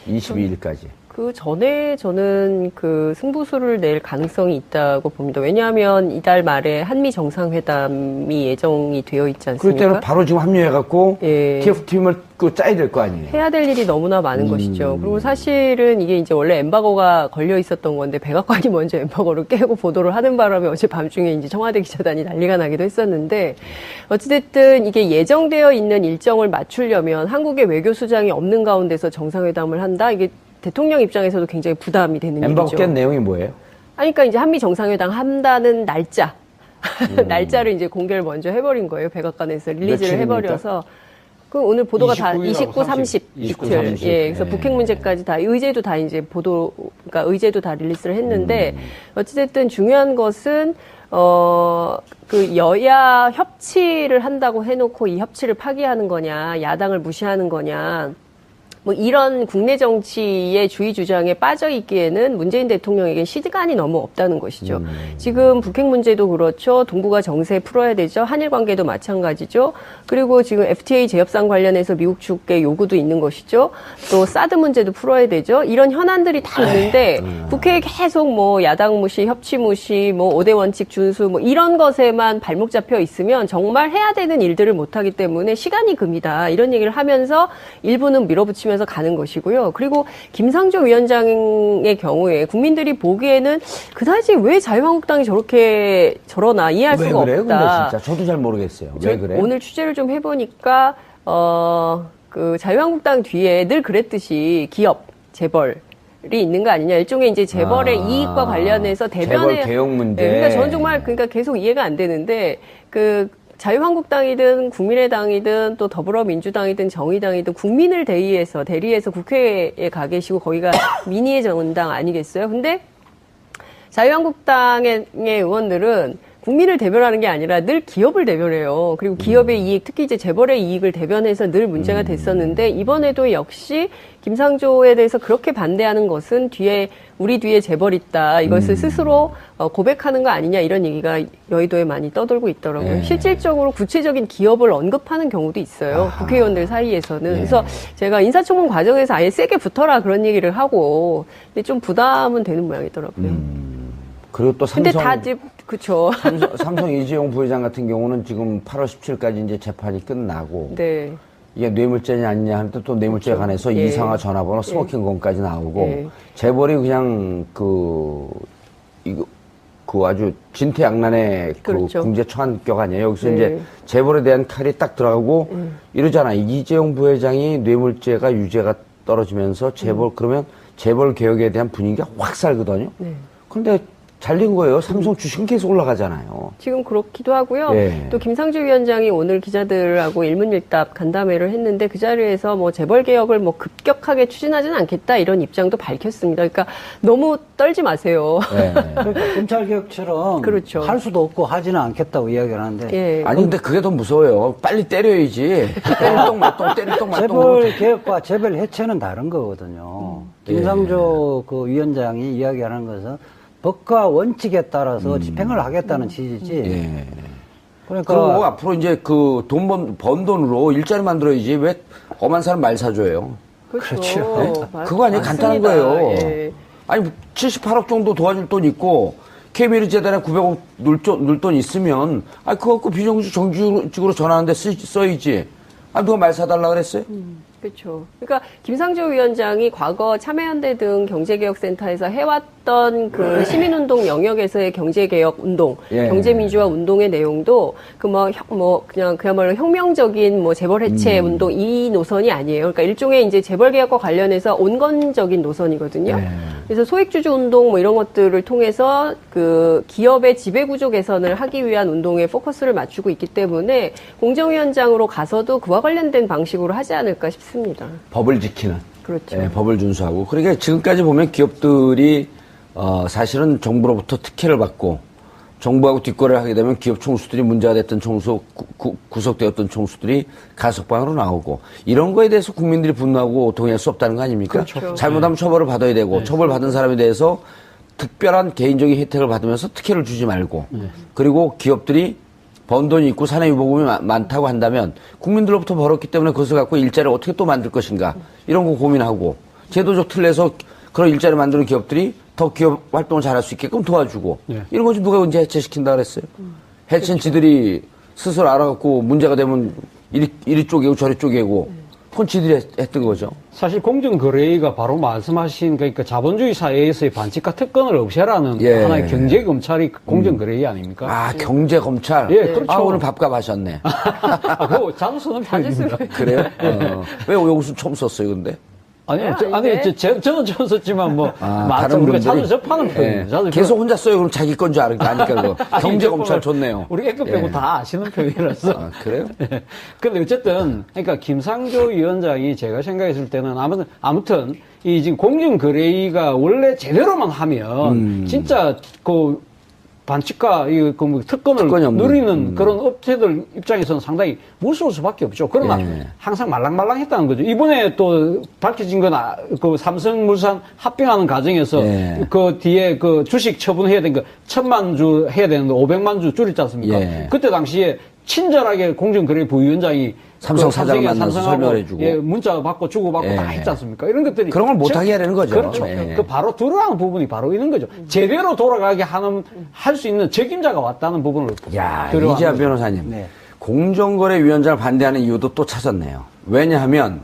22일까지. 그 전에 저는 그 승부수를 낼 가능성이 있다고 봅니다. 왜냐하면 이달 말에 한미 정상회담이 예정이 되어 있지 그럴 때는 않습니까? 바로 지금 합류해갖고 예. TF팀을 짜야 될 거 아니에요? 해야 될 일이 너무나 많은 것이죠. 그리고 사실은 이게 이제 원래 엠바고가 걸려 있었던 건데 백악관이 먼저 엠바고를 깨고 보도를 하는 바람에 어제 밤중에 이제 청와대 기자단이 난리가 나기도 했었는데 어찌됐든 이게 예정되어 있는 일정을 맞추려면 한국의 외교수장이 없는 가운데서 정상회담을 한다? 이게 대통령 입장에서도 굉장히 부담이 되는 엠바고 일이죠. 깬 내용이 뭐예요? 아니, 그러니까 이제 한미 정상회담 한다는 날짜. 날짜를 이제 공개를 먼저 해버린 거예요. 백악관에서 릴리즈를 며칠입니까? 해버려서. 그 오늘 보도가 다 29일하고 29, 30 29, 이틀. 30. 예, 그래서 예. 북핵 문제까지 다, 의제도 다 이제 그러니까 의제도 다 릴리스를 했는데, 어찌됐든 중요한 것은, 그 여야 협치를 한다고 해놓고 이 협치를 파기하는 거냐, 야당을 무시하는 거냐, 뭐 이런 국내 정치의 주의 주장에 빠져 있기에는 문재인 대통령에게 시간이 너무 없다는 것이죠. 지금 북핵 문제도 그렇죠. 동북아 정세 풀어야 되죠. 한일 관계도 마찬가지죠. 그리고 지금 FTA 재협상 관련해서 미국 측의 요구도 있는 것이죠. 또 사드 문제도 풀어야 되죠. 이런 현안들이 다 있는데 국회에 계속 뭐 야당 무시, 협치 무시, 뭐 5대 원칙 준수 뭐 이런 것에만 발목 잡혀 있으면 정말 해야 되는 일들을 못하기 때문에 시간이 금이다. 이런 얘기를 하면서 일부는 밀어붙이면서 가는 것이고요. 그리고 김상조 위원장의 경우에 국민들이 보기에는 그다지 왜 자유한국당이 저러나 이해할 왜 수가 그래요? 없다. 근데 진짜 저도 잘 모르겠어요. 왜 그래요? 오늘 취재를 좀 해보니까 그 자유한국당 뒤에 늘 그랬듯이 기업, 재벌이 있는 거 아니냐. 일종의 이제 재벌의 이익과 관련해서 대변에 재벌 개혁 문제. 그러니까 저는 정말 그러니까 계속 이해가 안 되는데 자유한국당이든 국민의당이든 또 더불어민주당이든 정의당이든 국민을 대리해서 국회에 가 계시고 거기가 민의의 정당 아니겠어요? 근데 자유한국당의 의원들은 국민을 대변하는 게 아니라 늘 기업을 대변해요. 그리고 기업의 이익, 특히 이제 재벌의 이익을 대변해서 늘 문제가 됐었는데 이번에도 역시 김상조에 대해서 그렇게 반대하는 것은 우리 뒤에 재벌 있다. 이것을 스스로 고백하는 거 아니냐 이런 얘기가 여의도에 많이 떠돌고 있더라고요. 예. 실질적으로 구체적인 기업을 언급하는 경우도 있어요. 국회의원들 사이에서는. 예. 그래서 제가 인사청문 과정에서 아예 세게 붙어라 그런 얘기를 하고 근데 좀 부담은 되는 모양이더라고요. 그리고 또 근데 삼성 다 이제 그쵸. 삼성 이재용 부회장 같은 경우는 지금 8월 17일까지 이제 재판이 끝나고 네. 이게 뇌물죄냐 아니냐 하는데 또 뇌물죄에 관해서 예. 이상화 전화번호 스모킹 건까지 나오고 예. 재벌이 그냥 그 아주 진퇴양난의 그렇죠. 그 궁제 처한격 아니에요. 여기서 네. 이제 재벌에 대한 칼이 딱 들어가고 이러잖아. 이재용 부회장이 뇌물죄가 유죄가 떨어지면서 그러면 재벌 개혁에 대한 분위기가 확 살거든요. 네. 근데 잘린 거예요. 삼성 주식은 계속 올라가잖아요. 지금 그렇기도 하고요. 예. 또 김상조 위원장이 오늘 기자들하고 일문일답 간담회를 했는데 그 자리에서 뭐 재벌 개혁을 뭐 급격하게 추진하지는 않겠다 이런 입장도 밝혔습니다. 그러니까 너무 떨지 마세요. 네. 그러니까 검찰개혁처럼 그렇죠. 할 수도 없고 하지는 않겠다고 이야기를 하는데 예. 아니 근데 그게 더 무서워요. 빨리 때려야지. 때릴 똥 말똥 때릴 똥 말똥. 재벌 개혁과 재벌 해체는 다른 거거든요. 김상조 그 위원장이 이야기하는 것은 법과 원칙에 따라서 집행을 하겠다는 취지지. 예. 그러니까 그리고 앞으로 이제 그 번 돈으로 일자리 만들어야지 왜 엄한 사람 말 사줘요. 그렇죠. 그거 아니에요. 간단한 맞습니다. 거예요. 예. 아니 78억 정도 도와줄 돈 있고 KBL 재단에 900억 넣을 돈 있으면 그거 갖고 비정규직 정규직으로 전환하는데 써야지. 누가 말 사달라 그랬어요? 그렇죠. 그러니까 김상조 위원장이 과거 참여연대 등 경제개혁센터에서 해왔던 그 시민운동 영역에서의 경제개혁 운동, 예. 경제민주화 운동의 내용도 그냥 그야말로 혁명적인 재벌 해체 운동 이 노선이 아니에요. 그러니까 일종의 이제 재벌 개혁과 관련해서 온건적인 노선이거든요. 예. 그래서 소액주주 운동 이런 것들을 통해서 그 기업의 지배구조 개선을 하기 위한 운동에 포커스를 맞추고 있기 때문에 공정위원장으로 가서도 그와 관련된 방식으로 하지 않을까 싶습니다. 법을 지키는. 그렇죠. 예, 법을 준수하고. 그러니까 지금까지 보면 기업들이 사실은 정부로부터 특혜를 받고 정부하고 뒷거래를 하게 되면 기업 총수들이 문제가 됐던 구속되었던 총수들이 가석방으로 나오고 이런 거에 대해서 국민들이 분노하고 동의할 수 없다는 거 아닙니까? 그렇죠. 잘못하면 처벌을 받아야 되고 처벌받은 사람에 대해서 특별한 개인적인 혜택을 받으면서 특혜를 주지 말고 그리고 기업들이 번 돈이 있고 산해유보금이 많다고 한다면 국민들로부터 벌었기 때문에 그것을 갖고 일자리를 어떻게 또 만들 것인가 이런 거 고민하고 제도적 틀에서 그런 일자리 만드는 기업들이 더 기업 활동을 잘할 수 있게끔 도와주고 이런 거지 누가 언제 해체시킨다 그랬어요? 해체는 지들이 스스로 알아갖고 문제가 되면 이리 쪼개고 저리 쪼개고 그건 지들이 했던 거죠. 사실 공정거래위가 바로 말씀하신 그러니까 자본주의 사회에서의 반칙과 특권을 없애라는 예. 하나의 경제검찰이 공정거래위 아닙니까? 경제검찰? 예, 그렇죠. 오늘 밥값 하셨네. 그거 자주 쓰는 표현입니다. 그래요? 왜 여기서 처음 썼어요, 근데? 아니요, 아닌데? 저는 처음 썼지만 다른 우리가 분들이? 자주 접하는 표현이에요. 예. 자주 계속 혼자 써요. 그럼 자기 건 줄 아니까 그거. 아니, 경제검찰 좋네요. 우리 애급 빼고 예. 다 아시는 표현이라서. 그래요? 근데 어쨌든, 그러니까 김상조 위원장이 제가 생각했을 때는 아무튼 이 지금 공정거래위가 원래 제대로만 하면 진짜 그 반칙과 특권을 특권이 없는. 누리는 그런 업체들 입장에서는 상당히 무서울 수밖에 없죠. 그러나 예. 항상 말랑말랑했다는 거죠. 이번에 또 밝혀진 건 그 삼성물산 합병하는 과정에서 예. 그 뒤에 그 주식 처분해야 되는 거 1,000만 주 해야 되는데 500만 주 줄였지 않습니까? 예. 그때 당시에 친절하게 공정거래 부위원장이 삼성 그 사장을 만나서 삼성하고 설명해주고. 예, 문자 받고 주고받고 예. 다 했지 않습니까? 이런 것들이 그런 걸 못하게 하려는 거죠. 그렇죠. 예. 그 바로 들어가는 부분이 바로 이런 거죠. 제대로 돌아가게 할 수 있는 책임자가 왔다는 부분을 야, 들어가는 이재하 거죠. 변호사님. 네. 공정거래위원장을 반대하는 이유도 또 찾았네요. 왜냐하면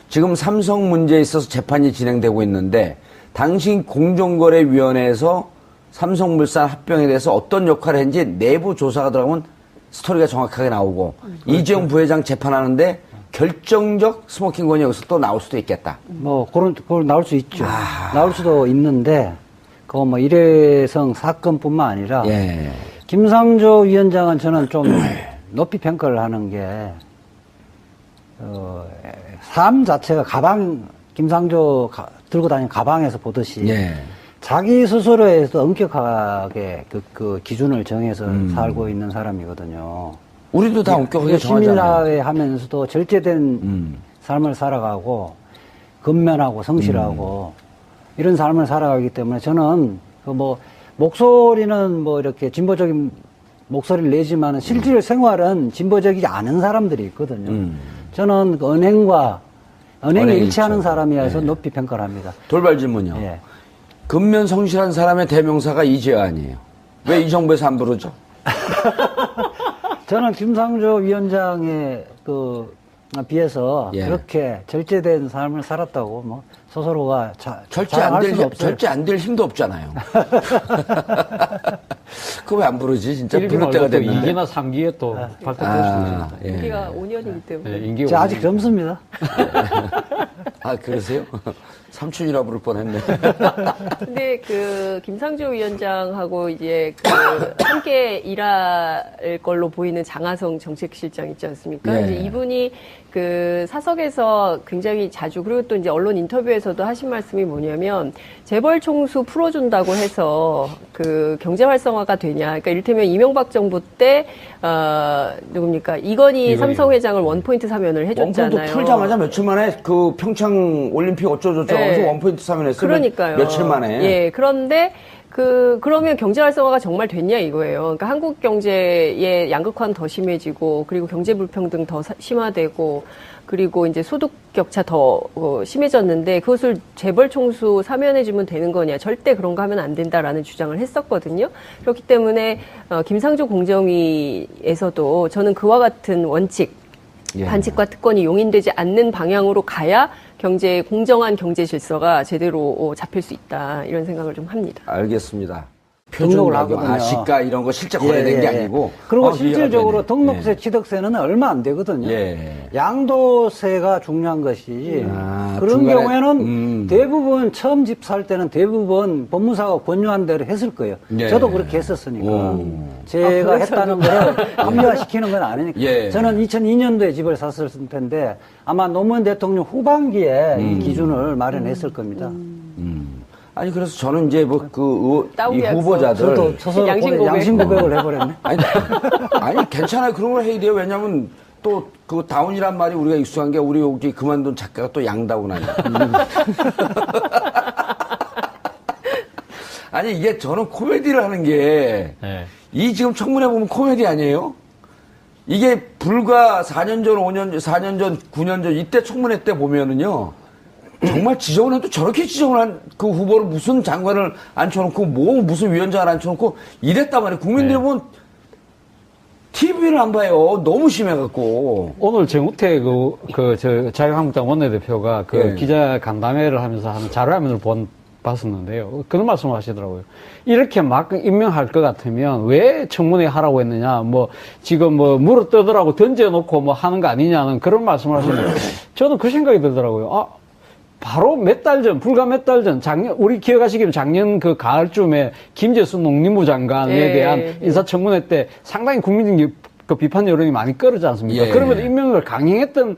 지금 삼성 문제에 있어서 재판이 진행되고 있는데 당시 공정거래위원회에서 삼성물산 합병에 대해서 어떤 역할을 했는지 내부 조사가 들어가면 스토리가 정확하게 나오고 이재용 부회장 재판하는데 결정적 스모킹건이 여기서 또 나올 수도 있겠다. 그걸 나올 수 있죠. 나올 수도 있는데, 그거 일회성 사건뿐만 아니라, 예. 김상조 위원장은 저는 좀 높이 평가를 하는 게, 삶 자체가 김상조 들고 다니는 가방에서 보듯이, 예. 자기 스스로에서 엄격하게 그 기준을 정해서 살고 있는 사람이거든요. 우리도 다 엄격하게 정하잖아요. 시민사회 하면서도 절제된 삶을 살아가고, 근면하고 성실하고, 이런 삶을 살아가기 때문에 저는 목소리는 이렇게 진보적인 목소리를 내지만 실질 생활은 진보적이지 않은 사람들이 있거든요. 저는 그 언행에 일치하는 사람이어서 네. 높이 평가를 합니다. 돌발 질문이요. 예. 근면 성실한 사람의 대명사가 이재환이에요. 왜 이 정부에서 안 부르죠? 저는 김상조 위원장에 비해서 예. 그렇게 절제된 삶을 살았다고 스스로가 절제 자랑할 수는 없어요. 절제 안 될 힘도 없잖아요. 그거 왜 안 부르지? 진짜 이렇게 부를 때가 말고 또 됐는데. 2기나 3기에 또 발탁될 수도 아, 있습니다. 예. 임기가 5년이기 때문에. 네, 임기가 저 아직 5년이니까. 젊습니다. 아, 그러세요? 삼촌이라 부를 뻔했네. 근데 그 김상조 위원장하고 이제 함께 일할 걸로 보이는 장하성 정책실장 있지 않습니까? 예. 이제 이분이 그 사석에서 굉장히 자주, 그리고 또 이제 언론 인터뷰에서도 하신 말씀이 뭐냐면 재벌 총수 풀어준다고 해서 그 경제 활성화가 되냐? 그러니까 이를테면 이명박 정부 때 누굽니까? 이건희 삼성 회장을 원포인트 사면을 해줬잖아요. 원포인트 풀자마자 며칠 만에 그 평창 올림픽 어쩌고저쩌고 네. 하면서 원포인트 사면했어요. 그러니까요. 며칠 만에. 예, 그런데 그러면 경제 활성화가 정말 됐냐 이거예요. 그러니까 한국 경제의 양극화는 더 심해지고, 그리고 경제 불평등 더 심화되고, 그리고 이제 소득 격차 더 심해졌는데 그것을 재벌 총수 사면해주면 되는 거냐? 절대 그런 거 하면 안 된다라는 주장을 했었거든요. 그렇기 때문에 김상조 공정위에서도 저는 그와 같은 원칙, 예. 반칙과 특권이 용인되지 않는 방향으로 가야 공정한 경제 질서가 제대로 잡힐 수 있다, 이런 생각을 좀 합니다. 알겠습니다. 등록을 표준가격, 하거든요. 시가 이런 거 실제 거래된 게 아니고. 그리고 이해가 실질적으로 되네. 등록세, 예. 취득세는 얼마 안 되거든요. 예. 양도세가 중요한 것이지. 아, 그런 중간에, 경우에는 대부분 처음 집 살 때는 대부분 법무사가 권유한 대로 했을 거예요. 예. 저도 그렇게 했었으니까. 오. 제가 했다는 걸 합리화시키는 건 아니니까. 예. 저는 2002년도에 집을 샀을 텐데 아마 노무현 대통령 후반기에 이 기준을 마련했을 겁니다. 아니, 그래서 저는 이제 이 따오기약서. 후보자들. 저도 스스로 양심 고백을 해버렸네. 아니, 괜찮아요. 그런 걸 해야 돼요. 왜냐면 또 그 다운이란 말이 우리가 익숙한 게 우리 여기 그만둔 작가가 또 양다운 아니야. 아니, 이게 저는 코미디를 하는 게 네. 이 지금 청문회 보면 코미디 아니에요? 이게 불과 4년 전, 4년 전, 9년 전 이때 청문회 때 보면은요. 정말 지정을 해도 저렇게 지정을 한 그 후보를 무슨 장관을 앉혀놓고 무슨 위원장을 앉혀놓고 이랬단 말이에요. 국민들이 보면 TV를 안 봐요. 너무 심해갖고. 오늘 정우택 자유한국당 원내대표가 예. 기자 간담회를 하면서 하는 자료화면을 봤었는데요. 그런 말씀을 하시더라고요. 이렇게 막 임명할 것 같으면 왜 청문회 하라고 했느냐, 지금 물어 뜯으라고 던져놓고 하는 거 아니냐는 그런 말씀을 하시는데, 저는 그 생각이 들더라고요. 바로 불과 몇 달 전, 우리 기억하시기로 작년 그 가을쯤에 김재수 농림부 장관에 예, 대한 예. 인사청문회 때 상당히 국민적 그 비판 여론이 많이 끌었지 않습니까? 예. 그러면서 임명을 강행했던,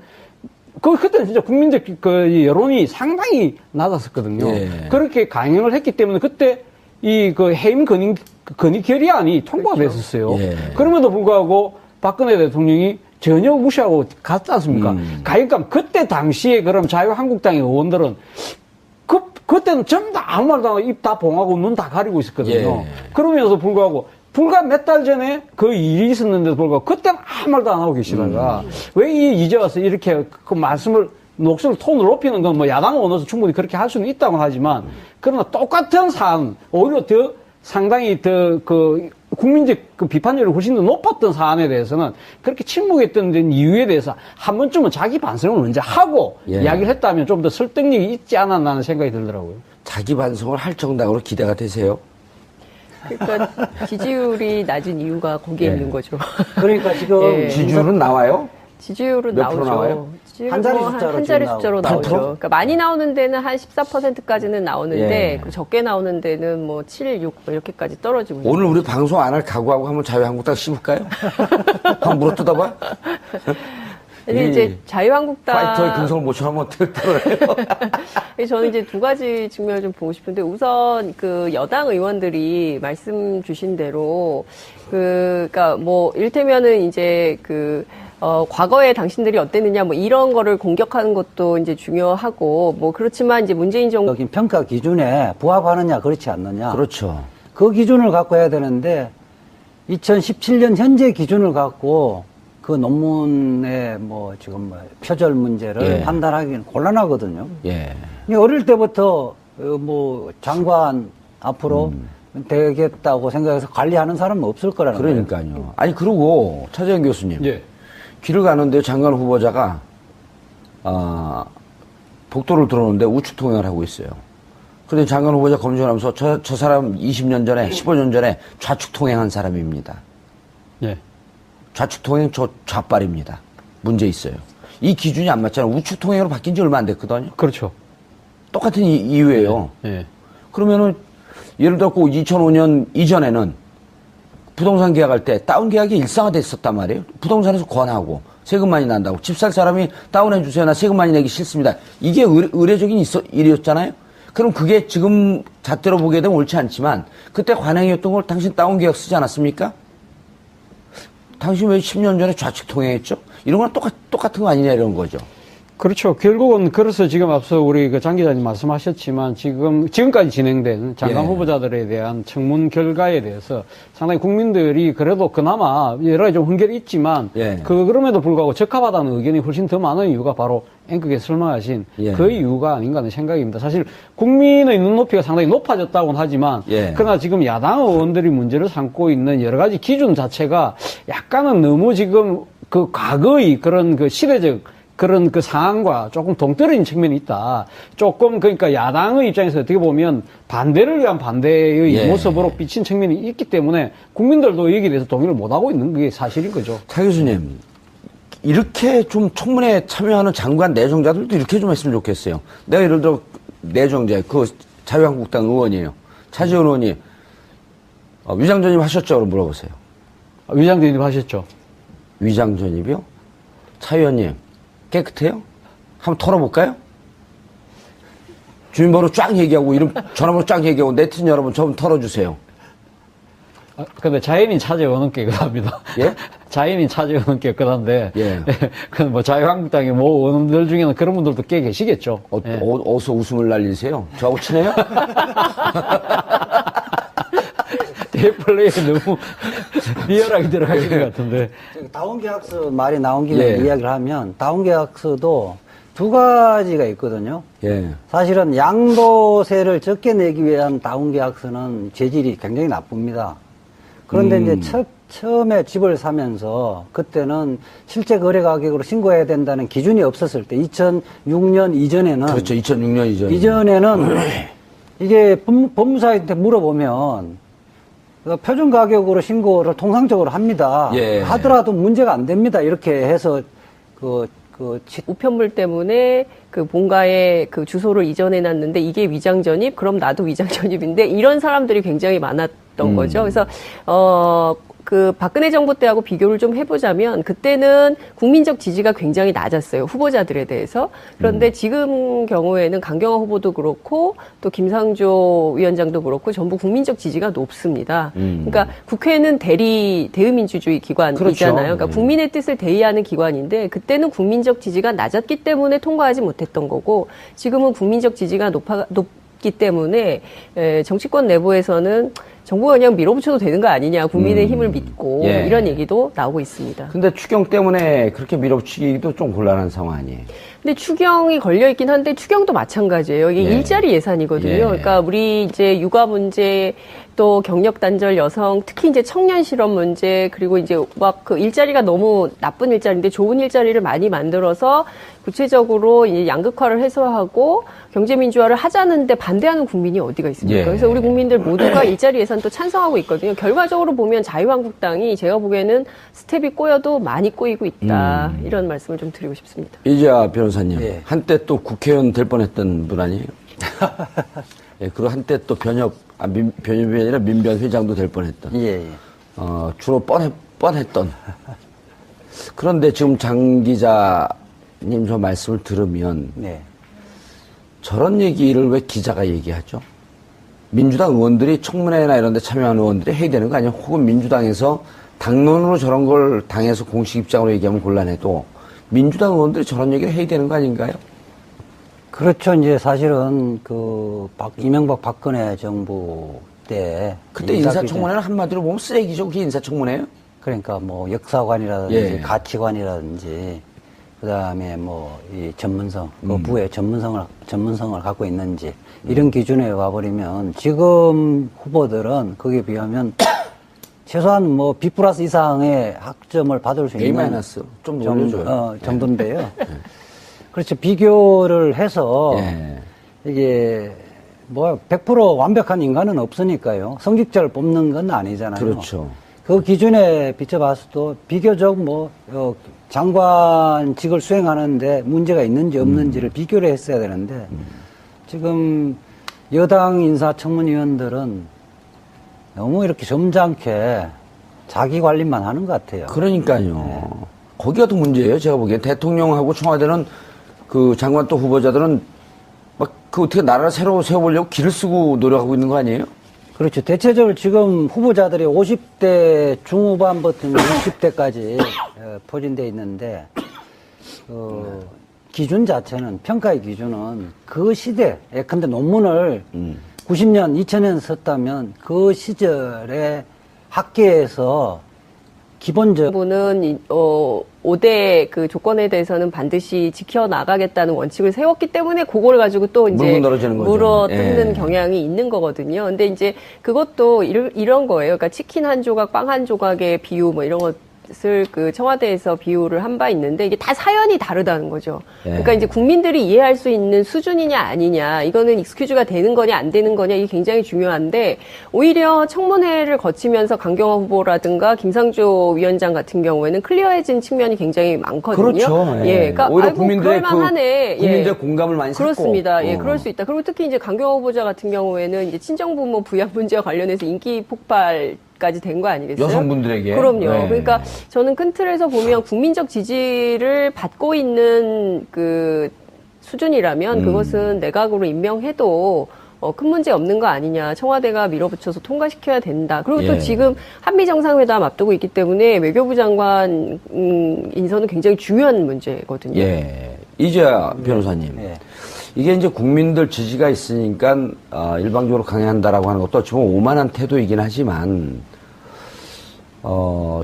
그때는 진짜 국민적 그 여론이 상당히 낮았었거든요. 예. 그렇게 강행을 했기 때문에 그때 해임 건의 결의안이 통과가 됐었어요. 예. 그럼에도 불구하고 박근혜 대통령이 전혀 무시하고 갔지 않습니까? 그러니까 그때 당시에 그럼 자유한국당의 의원들은 그때는 전부 다 아무 말도 안 하고 입 다 봉하고 눈 다 가리고 있었거든요. 예. 그러면서 불구하고 불과 몇 달 전에 그 일이 있었는데도 불구하고 그때는 아무 말도 안 하고 계시다가 왜 이제 와서 이렇게 그 말씀을 목소리 톤을 높이는 건 야당 의원으로서 충분히 그렇게 할 수는 있다고 하지만 그러나 똑같은 사안 오히려 더 상당히 국민적 그 비판율이 훨씬 더 높았던 사안에 대해서는 그렇게 침묵했던 이유에 대해서 한 번쯤은 자기 반성을 먼저 하고 예. 이야기를 했다면 좀 더 설득력이 있지 않았나 하는 생각이 들더라고요. 자기 반성을 할 정당으로 기대가 되세요? 그러니까 지지율이 낮은 이유가 거기에 예. 있는 거죠. 그러니까 지금 예. 지지율은 나와요? 지지율은 몇 프로 나오죠. 나와요? 지지율은 한 자리 뭐 숫자로 한 자리 지금 숫자로 나오죠. 나오죠. 8%? 그러니까 많이 나오는 데는 한 14%까지는 나오는데 예. 적게 나오는 데는 뭐 7, 6 뭐 이렇게까지 떨어지고 있는 오늘 우리 방송 안 할 각오하고 한번 자유한국당 씹을까요? 한번 물어 뜯어봐. 근데 이제 자유한국당 파이터의 근성을 못 쳐하면 어떻게 떨어요? 저는 이제 두 가지 측면을 좀 보고 싶은데 우선 그 여당 의원들이 말씀 주신 대로 그러니까 뭐 이를테면은 이제 과거에 당신들이 어땠느냐 뭐 이런 거를 공격하는 것도 이제 중요하고 뭐 그렇지만 이제 문재인 정부 여기 평가 기준에 부합하느냐 그렇지 않느냐. 그렇죠. 그 기준을 갖고 해야 되는데 2017년 현재 기준을 갖고 그 논문의 뭐 지금 뭐 표절 문제를 예. 판단하기는 곤란하거든요. 예. 어릴 때부터 뭐 장관 앞으로 되겠다고 생각해서 관리하는 사람은 없을 거라는 거예요. 그러니까요. 아니, 그리고 차재현 교수님. 예. 길을 가는데 장관 후보자가, 복도를 들어오는데 우측 통행을 하고 있어요. 그런데 장관 후보자 검증하면서 저 사람 20년 전에, 15년 전에 좌측 통행한 사람입니다. 예. 좌측 통행 좌빨입니다. 문제 있어요. 이 기준이 안 맞잖아요. 우측 통행으로 바뀐 지 얼마 안 됐거든요. 그렇죠. 똑같은 이유예요. 예. 그러면은 예를 들어 2005년 이전에는 부동산 계약할 때 다운 계약이 일상화돼 있었단 말이에요. 부동산에서 권하고 세금 많이 난다고 집 살 사람이 다운해 주세요. 나 세금 많이 내기 싫습니다. 이게 의례적인 일이었잖아요. 그럼 그게 지금 잣대로 보게 되면 옳지 않지만 그때 관행이었던 걸 당신 다운 계약 쓰지 않았습니까? 당신 왜 10년 전에 좌측 통행했죠? 이런 거랑 똑같은 거 아니냐 이런 거죠. 그렇죠. 결국은 그래서 지금 앞서 우리 그 장 기자님 말씀하셨지만 지금까지 진행된 장관 예. 후보자들에 대한 청문 결과에 대해서 상당히 국민들이 그래도 그나마 여러 가지 좀 흥결이 있지만 예. 그럼에도 불구하고 적합하다는 의견이 훨씬 더 많은 이유가 바로 앵커께서 설명하신 예. 그 이유가 아닌가 하는 생각입니다. 사실 국민의 눈높이가 상당히 높아졌다고는 하지만 예. 그러나 지금 야당 의원들이 문제를 삼고 있는 여러 가지 기준 자체가 약간은 너무 지금 그 과거의 그런 그 시대적 그런 그 상황과 조금 동떨어진 측면이 있다. 조금 그러니까 야당의 입장에서 어떻게 보면 반대를 위한 반대의 예. 모습으로 비친 측면이 있기 때문에 국민들도 여기에 대해서 동의를 못하고 있는 게 사실인 거죠. 차 교수님, 이렇게 좀 청문회에 참여하는 장관 내정자들도 이렇게 좀 했으면 좋겠어요. 내가 예를 들어 내정자, 자유한국당 의원이에요. 차지원 의원이 위장 전입 하셨죠? 그럼 물어보세요. 위장 전입 하셨죠? 위장 전입이요? 차 의원님, 깨끗해요? 한번 털어볼까요? 주민번호 쫙 얘기하고, 이름, 전화번호 쫙 얘기하고, 네티즌 여러분 좀 털어주세요. 근데 자연인 차재원은 깨끗합니다. 예? 자연인 차재원은 깨끗한데, 예. 뭐 자유한국당의 뭐 의원들 중에는 그런 분들도 꽤 계시겠죠. 예. 어디서 웃음을 날리세요? 저하고 친해요? 대플레이에 너무 리얼하게 들어가시는 것 같은데. 다운계약서 말이 나온 김에 예. 이야기를 하면 다운계약서도 두 가지가 있거든요. 예. 사실은 양도세를 적게 내기 위한 다운계약서는 재질이 굉장히 나쁩니다. 그런데 이제 처음에 집을 사면서 그때는 실제 거래 가격으로 신고해야 된다는 기준이 없었을 때 2006년 이전에는 그렇죠. 2006년 이전. 이전에는 이게 법무사한테 물어보면 표준 가격으로 신고를 통상적으로 합니다. 예. 하더라도 문제가 안 됩니다. 이렇게 해서 우편물 때문에 그 본가에 그 주소를 이전해 놨는데 이게 위장 전입? 그럼 나도 위장 전입인데 이런 사람들이 굉장히 많았던 거죠. 그래서 그 박근혜 정부 때하고 비교를 좀 해보자면 그때는 국민적 지지가 굉장히 낮았어요. 후보자들에 대해서. 그런데 지금 경우에는 강경화 후보도 그렇고 또 김상조 위원장도 그렇고 전부 국민적 지지가 높습니다. 그러니까 국회는 대의민주주의 기관이잖아요. 그렇죠. 그러니까 국민의 뜻을 대의하는 기관인데 그때는 국민적 지지가 낮았기 때문에 통과하지 못했던 거고 지금은 국민적 지지가 높기 때문에 정치권 내부에서는 정부가 그냥 밀어붙여도 되는 거 아니냐. 국민의 힘을 믿고 예. 이런 얘기도 나오고 있습니다. 근데 추경 때문에 그렇게 밀어붙이기도 좀 곤란한 상황 아니에요? 근데 추경이 걸려있긴 한데 추경도 마찬가지예요. 이게 예. 일자리 예산이거든요. 예. 그러니까 우리 이제 육아 문제 또 경력 단절 여성 특히 이제 청년 실업 문제 그리고 이제 막 그 일자리가 너무 나쁜 일자리인데 좋은 일자리를 많이 만들어서 구체적으로 이제 양극화를 해소하고 경제 민주화를 하자는데 반대하는 국민이 어디가 있습니까? 예. 그래서 우리 국민들 모두가 일자리 예산 한도 찬성하고 있거든요. 결과적으로 보면 자유한국당이 제가 보기에는 스텝이 꼬여도 많이 꼬이고 있다. 이런 말씀을 좀 드리고 싶습니다. 이재하 변호사님, 예. 한때 또 국회의원 될 뻔했던 분 아니에요? 예, 그리고 한때 또 변협이 아니라 민변회장도 될 뻔했던. 예, 예. 주로 뻔했던. 그런데 지금 장 기자님 저 말씀을 들으면 네. 저런 얘기를 왜 기자가 얘기하죠? 민주당 의원들이 청문회나 이런 데 참여하는 의원들이 해야 되는 거 아니에요? 혹은 민주당에서 당론으로 저런 걸 당에서 공식 입장으로 얘기하면 곤란해도 민주당 의원들이 저런 얘기를 해야 되는 거 아닌가요? 그렇죠. 이제 사실은 이명박 박근혜 정부 때 그때 인사청문회는 한마디로 보면 쓰레기죠. 그게 인사청문회예요? 그러니까 뭐 역사관이라든지 예. 가치관이라든지 그다음에 뭐 이 전문성, 그 부의 전문성을 갖고 있는지 이런 기준에 와버리면 지금 후보들은 거기에 비하면 최소한 뭐 B+ 이상의 학점을 받을 수 A- 있는 좀 올려줘요. 정도인데요. 그렇죠. 비교를 해서 예. 이게 뭐 100% 완벽한 인간은 없으니까요. 성직자를 뽑는 건 아니잖아요. 그렇죠. 그 기준에 비춰봤어도 비교적 장관직을 수행하는데 문제가 있는지 없는지를 비교를 했어야 되는데 지금 여당 인사청문위원들은 너무 이렇게 점잖게 자기 관리만 하는 것 같아요. 그러니까요. 거기가 더 문제예요. 제가 보기엔 대통령하고 청와대는 그 장관 또 후보자들은 막 그 어떻게 나라를 새로 세워보려고 길을 쓰고 노력하고 있는 거 아니에요? 그렇죠. 대체적으로 지금 후보자들이 50대 중후반부터 60대까지 포진되어 있는데 기준 자체는 평가의 기준은 그 시대 예컨대 논문을 90년, 2000년 썼다면 그 시절에 학계에서 기본적 부분은 5대 그 조건에 대해서는 반드시 지켜나가겠다는 원칙을 세웠기 때문에 그걸 가지고 또 이제 물고 늘어지는 거죠. 물어뜯는 예. 경향이 있는 거거든요. 근데 이제 그것도 이런 거예요. 그러니까 치킨 한 조각, 빵 한 조각의 비유 뭐 이런 것을 그 청와대에서 비유를 한 바 있는데 이게 다 사연이 다르다는 거죠. 예. 그러니까 이제 국민들이 이해할 수 있는 수준이냐 아니냐, 이거는 익스큐즈가 되는 거냐 안 되는 거냐 이게 굉장히 중요한데 오히려 청문회를 거치면서 강경화 후보라든가 김상조 위원장 같은 경우에는 클리어해진 측면이 굉장히 많거든요. 그렇죠. 예. 그러니까 오히려 아이고, 국민들의 그럴만하네. 국민들의 공감을 많이 샀고. 그렇습니다. 예, 그럴 수 있다. 그리고 특히 이제 강경화 후보자 같은 경우에는 이제 친정부모 부양 문제와 관련해서 인기 폭발까지 된 거 아니겠어요? 여성분들에게. 그럼요. 네. 그러니까 저는 큰 틀에서 보면 국민적 지지를 받고 있는 그 수준이라면 그것은 내각으로 임명해도 큰 문제 없는 거 아니냐. 청와대가 밀어붙여서 통과시켜야 된다. 그리고 예. 또 지금 한미정상회담 앞두고 있기 때문에 외교부 장관 인선은 굉장히 중요한 문제거든요. 예. 이재하 변호사님. 예. 이게 이제 국민들 지지가 있으니까 일방적으로 강행한다라고 하는 것도 어찌 보면 오만한 태도이긴 하지만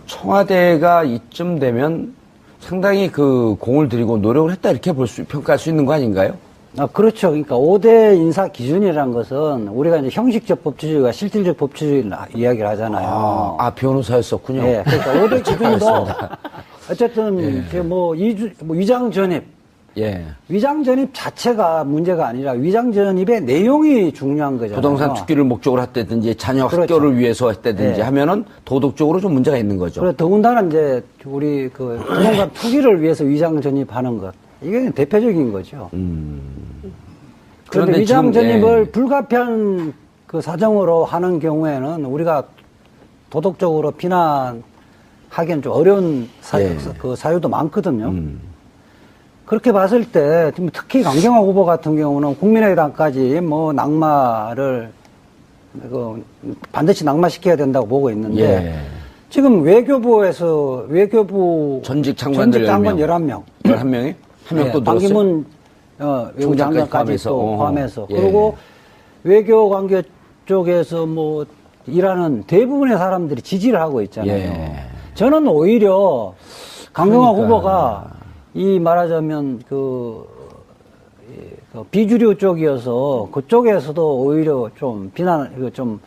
청와대가 이쯤 되면 상당히 그 공을 들이고 노력을 했다 이렇게 평가할 수 있는 거 아닌가요? 그렇죠. 그러니까 5대 인사 기준이라는 것은 우리가 이제 형식적 법치주의와 실질적 법치주의를 이야기를 하잖아요. 변호사였었군요. 예. 그러니까 5대 기준도 알겠습니다. 어쨌든 위장 전입, 예. 위장 전입 자체가 문제가 아니라 위장 전입의 내용이 중요한 거잖아요. 부동산 투기를 목적으로 했다든지 자녀 그렇죠. 학교를 위해서 했다든지 예. 하면은 도덕적으로 좀 문제가 있는 거죠. 그래 더군다나 이제 우리 그 부동산 투기를 위해서 위장 전입하는 것 이게 대표적인 거죠. 그런데 위장 지금, 전입을 예. 불가피한 그 사정으로 하는 경우에는 우리가 도덕적으로 비난하기는 좀 어려운 예. 그 사유도 많거든요. 그렇게 봤을 때 특히 강경화 후보 같은 경우는 국민의당까지 뭐 낙마를 반드시 낙마시켜야 된다고 보고 있는데 예. 지금 외교부 전직 장관들 장관 11명. 11명. 11명이? 한 명 또 늘었어요? 반기문 외무장관까지 포함해서. 또 포함해서. 예. 그리고 외교관계 쪽에서 뭐 일하는 대부분의 사람들이 지지를 하고 있잖아요. 예. 저는 오히려 강경화 그러니까. 후보가 이 말하자면 그 비주류 쪽이어서 그쪽에서도 오히려 좀 좀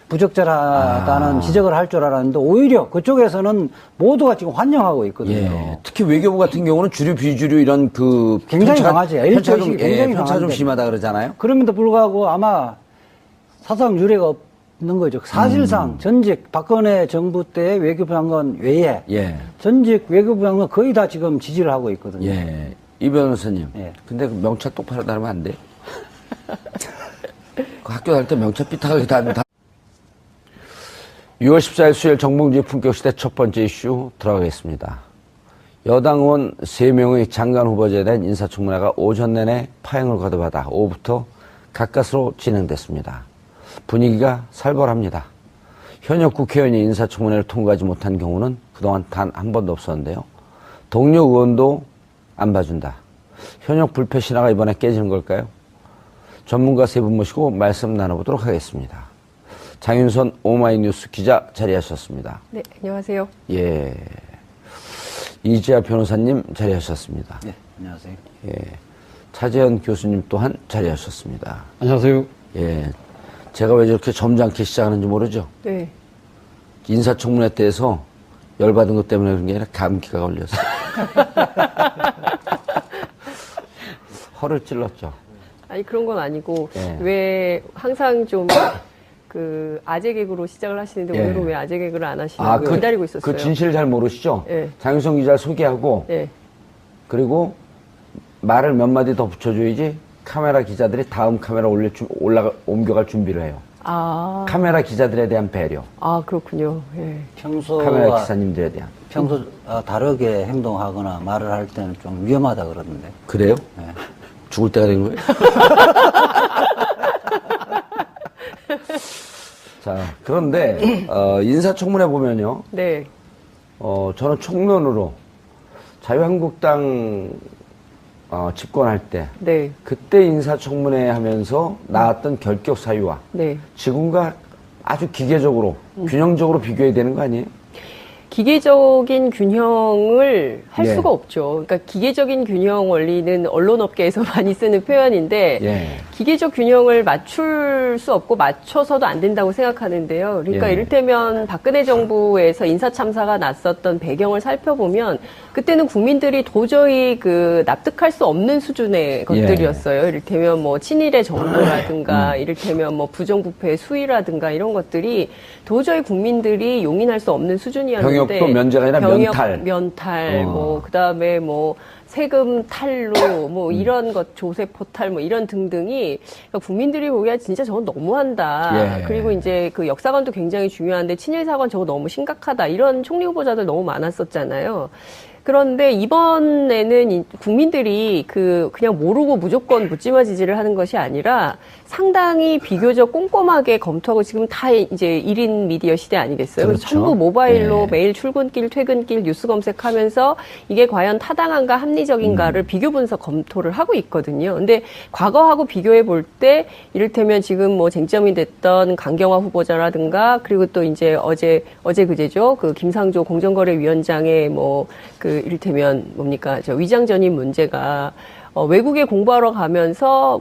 부적절하다는 지적을 할 줄 알았는데 오히려 그쪽에서는 모두가 지금 환영하고 있거든요. 예. 특히 외교부 같은 경우는 주류 비주류 이런 그 굉장히 강하죠. 편차가 좀, 굉장히 편차 좀 강한데. 심하다 그러잖아요. 그럼에도 불구하고 아마 사상 유례가 있는 거죠. 사실상 전직 박근혜 정부 때 외교부 장관 외에 예. 전직 외교부 장관 거의 다 지금 지지를 하고 있거든요. 예. 이 변호사님. 예. 근데 그 명찰 똑바로 다니면 안 돼? 그 학교 다닐 때 명찰 삐딱하게 다니면 6월 14일 수요일 정봉주의 품격시대 첫 번째 이슈 들어가겠습니다. 여당 의원 3명의 장관 후보자에 대한 인사청문회가 오전 내내 파행을 거듭하다 오후부터 가까스로 진행됐습니다. 분위기가 살벌합니다. 현역 국회의원이 인사청문회를 통과하지 못한 경우는 그동안 단 한 번도 없었는데요. 동료 의원도 안 봐준다. 현역 불패 신화가 이번에 깨지는 걸까요? 전문가 세 분 모시고 말씀 나눠보도록 하겠습니다. 장윤선 오마이뉴스 기자 자리하셨습니다. 네, 안녕하세요. 예. 이지아 변호사님 자리하셨습니다. 네, 안녕하세요. 예. 차재현 교수님 또한 자리하셨습니다. 안녕하세요. 예. 제가 왜 저렇게 점잖게 시작하는지 모르죠? 네. 인사청문회 때에서 열받은 것 때문에 그런 게 아니라 감기가 걸렸어요. 허를 찔렀죠. 아니, 그런 건 아니고, 예. 왜 항상 좀, 그, 아재 개그로 시작을 하시는데, 예. 오늘은 왜 아재 개그를 안 하시는지 기다리고 있었어요. 그 진실을 잘 모르시죠? 예. 장윤성 기자를 소개하고, 네. 그리고 말을 몇 마디 더 붙여줘야지 카메라 기자들이 다음 카메라 옮겨갈 준비를 해요. 아. 카메라 기자들에 대한 배려. 아, 그렇군요. 예. 카메라 기사님들에 대한. 평소 다르게 행동하거나 말을 할 때는 좀 위험하다 그러던데. 그래요? 네. 죽을 때가 된 거예요? 자, 그런데, 인사청문회 보면요. 네. 저는 총론으로 자유한국당, 집권할 때, 네. 그때 인사청문회 하면서 나왔던 결격 사유와 네. 지금과 아주 기계적으로, 균형적으로 비교해야 되는 거 아니에요? 기계적인 균형을 할 예. 수가 없죠. 그러니까 기계적인 균형 원리는 언론업계에서 많이 쓰는 표현인데 예. 기계적 균형을 맞출 수 없고 맞춰서도 안 된다고 생각하는데요. 그러니까 예. 이를테면 박근혜 정부에서 인사참사가 났었던 배경을 살펴보면 그때는 국민들이 도저히 그 납득할 수 없는 수준의 것들이었어요. 이를테면 뭐 친일의 정보라든가 이를테면 뭐 부정부패의 수위라든가 이런 것들이 도저히 국민들이 용인할 수 없는 수준이었는데 병역도 면제가 아니라 면탈. 면탈, 뭐 그다음에 뭐 세금 탈루, 뭐 이런 것, 조세 포탈, 뭐 이런 등등이 그러니까 국민들이 보기에 진짜 저건 너무한다. 예. 그리고 이제 그 역사관도 굉장히 중요한데 친일 사관 저거 너무 심각하다. 이런 총리 후보자들 너무 많았었잖아요. 그런데 이번에는 국민들이 그냥 모르고 무조건 묻지마지지를 하는 것이 아니라 상당히 비교적 꼼꼼하게 검토하고 지금 다 이제 1인 미디어 시대 아니겠어요? 그래서 그렇죠. 전부 모바일로 네. 매일 출근길, 퇴근길 뉴스 검색하면서 이게 과연 타당한가 합리적인가를 비교 분석 검토를 하고 있거든요. 근데 과거하고 비교해 볼 때 이를테면 지금 뭐 쟁점이 됐던 강경화 후보자라든가 그리고 또 이제 어제 그제죠. 그 김상조 공정거래위원장의 이를테면 뭡니까? 위장 전입 문제가 외국에 공부하러 가면서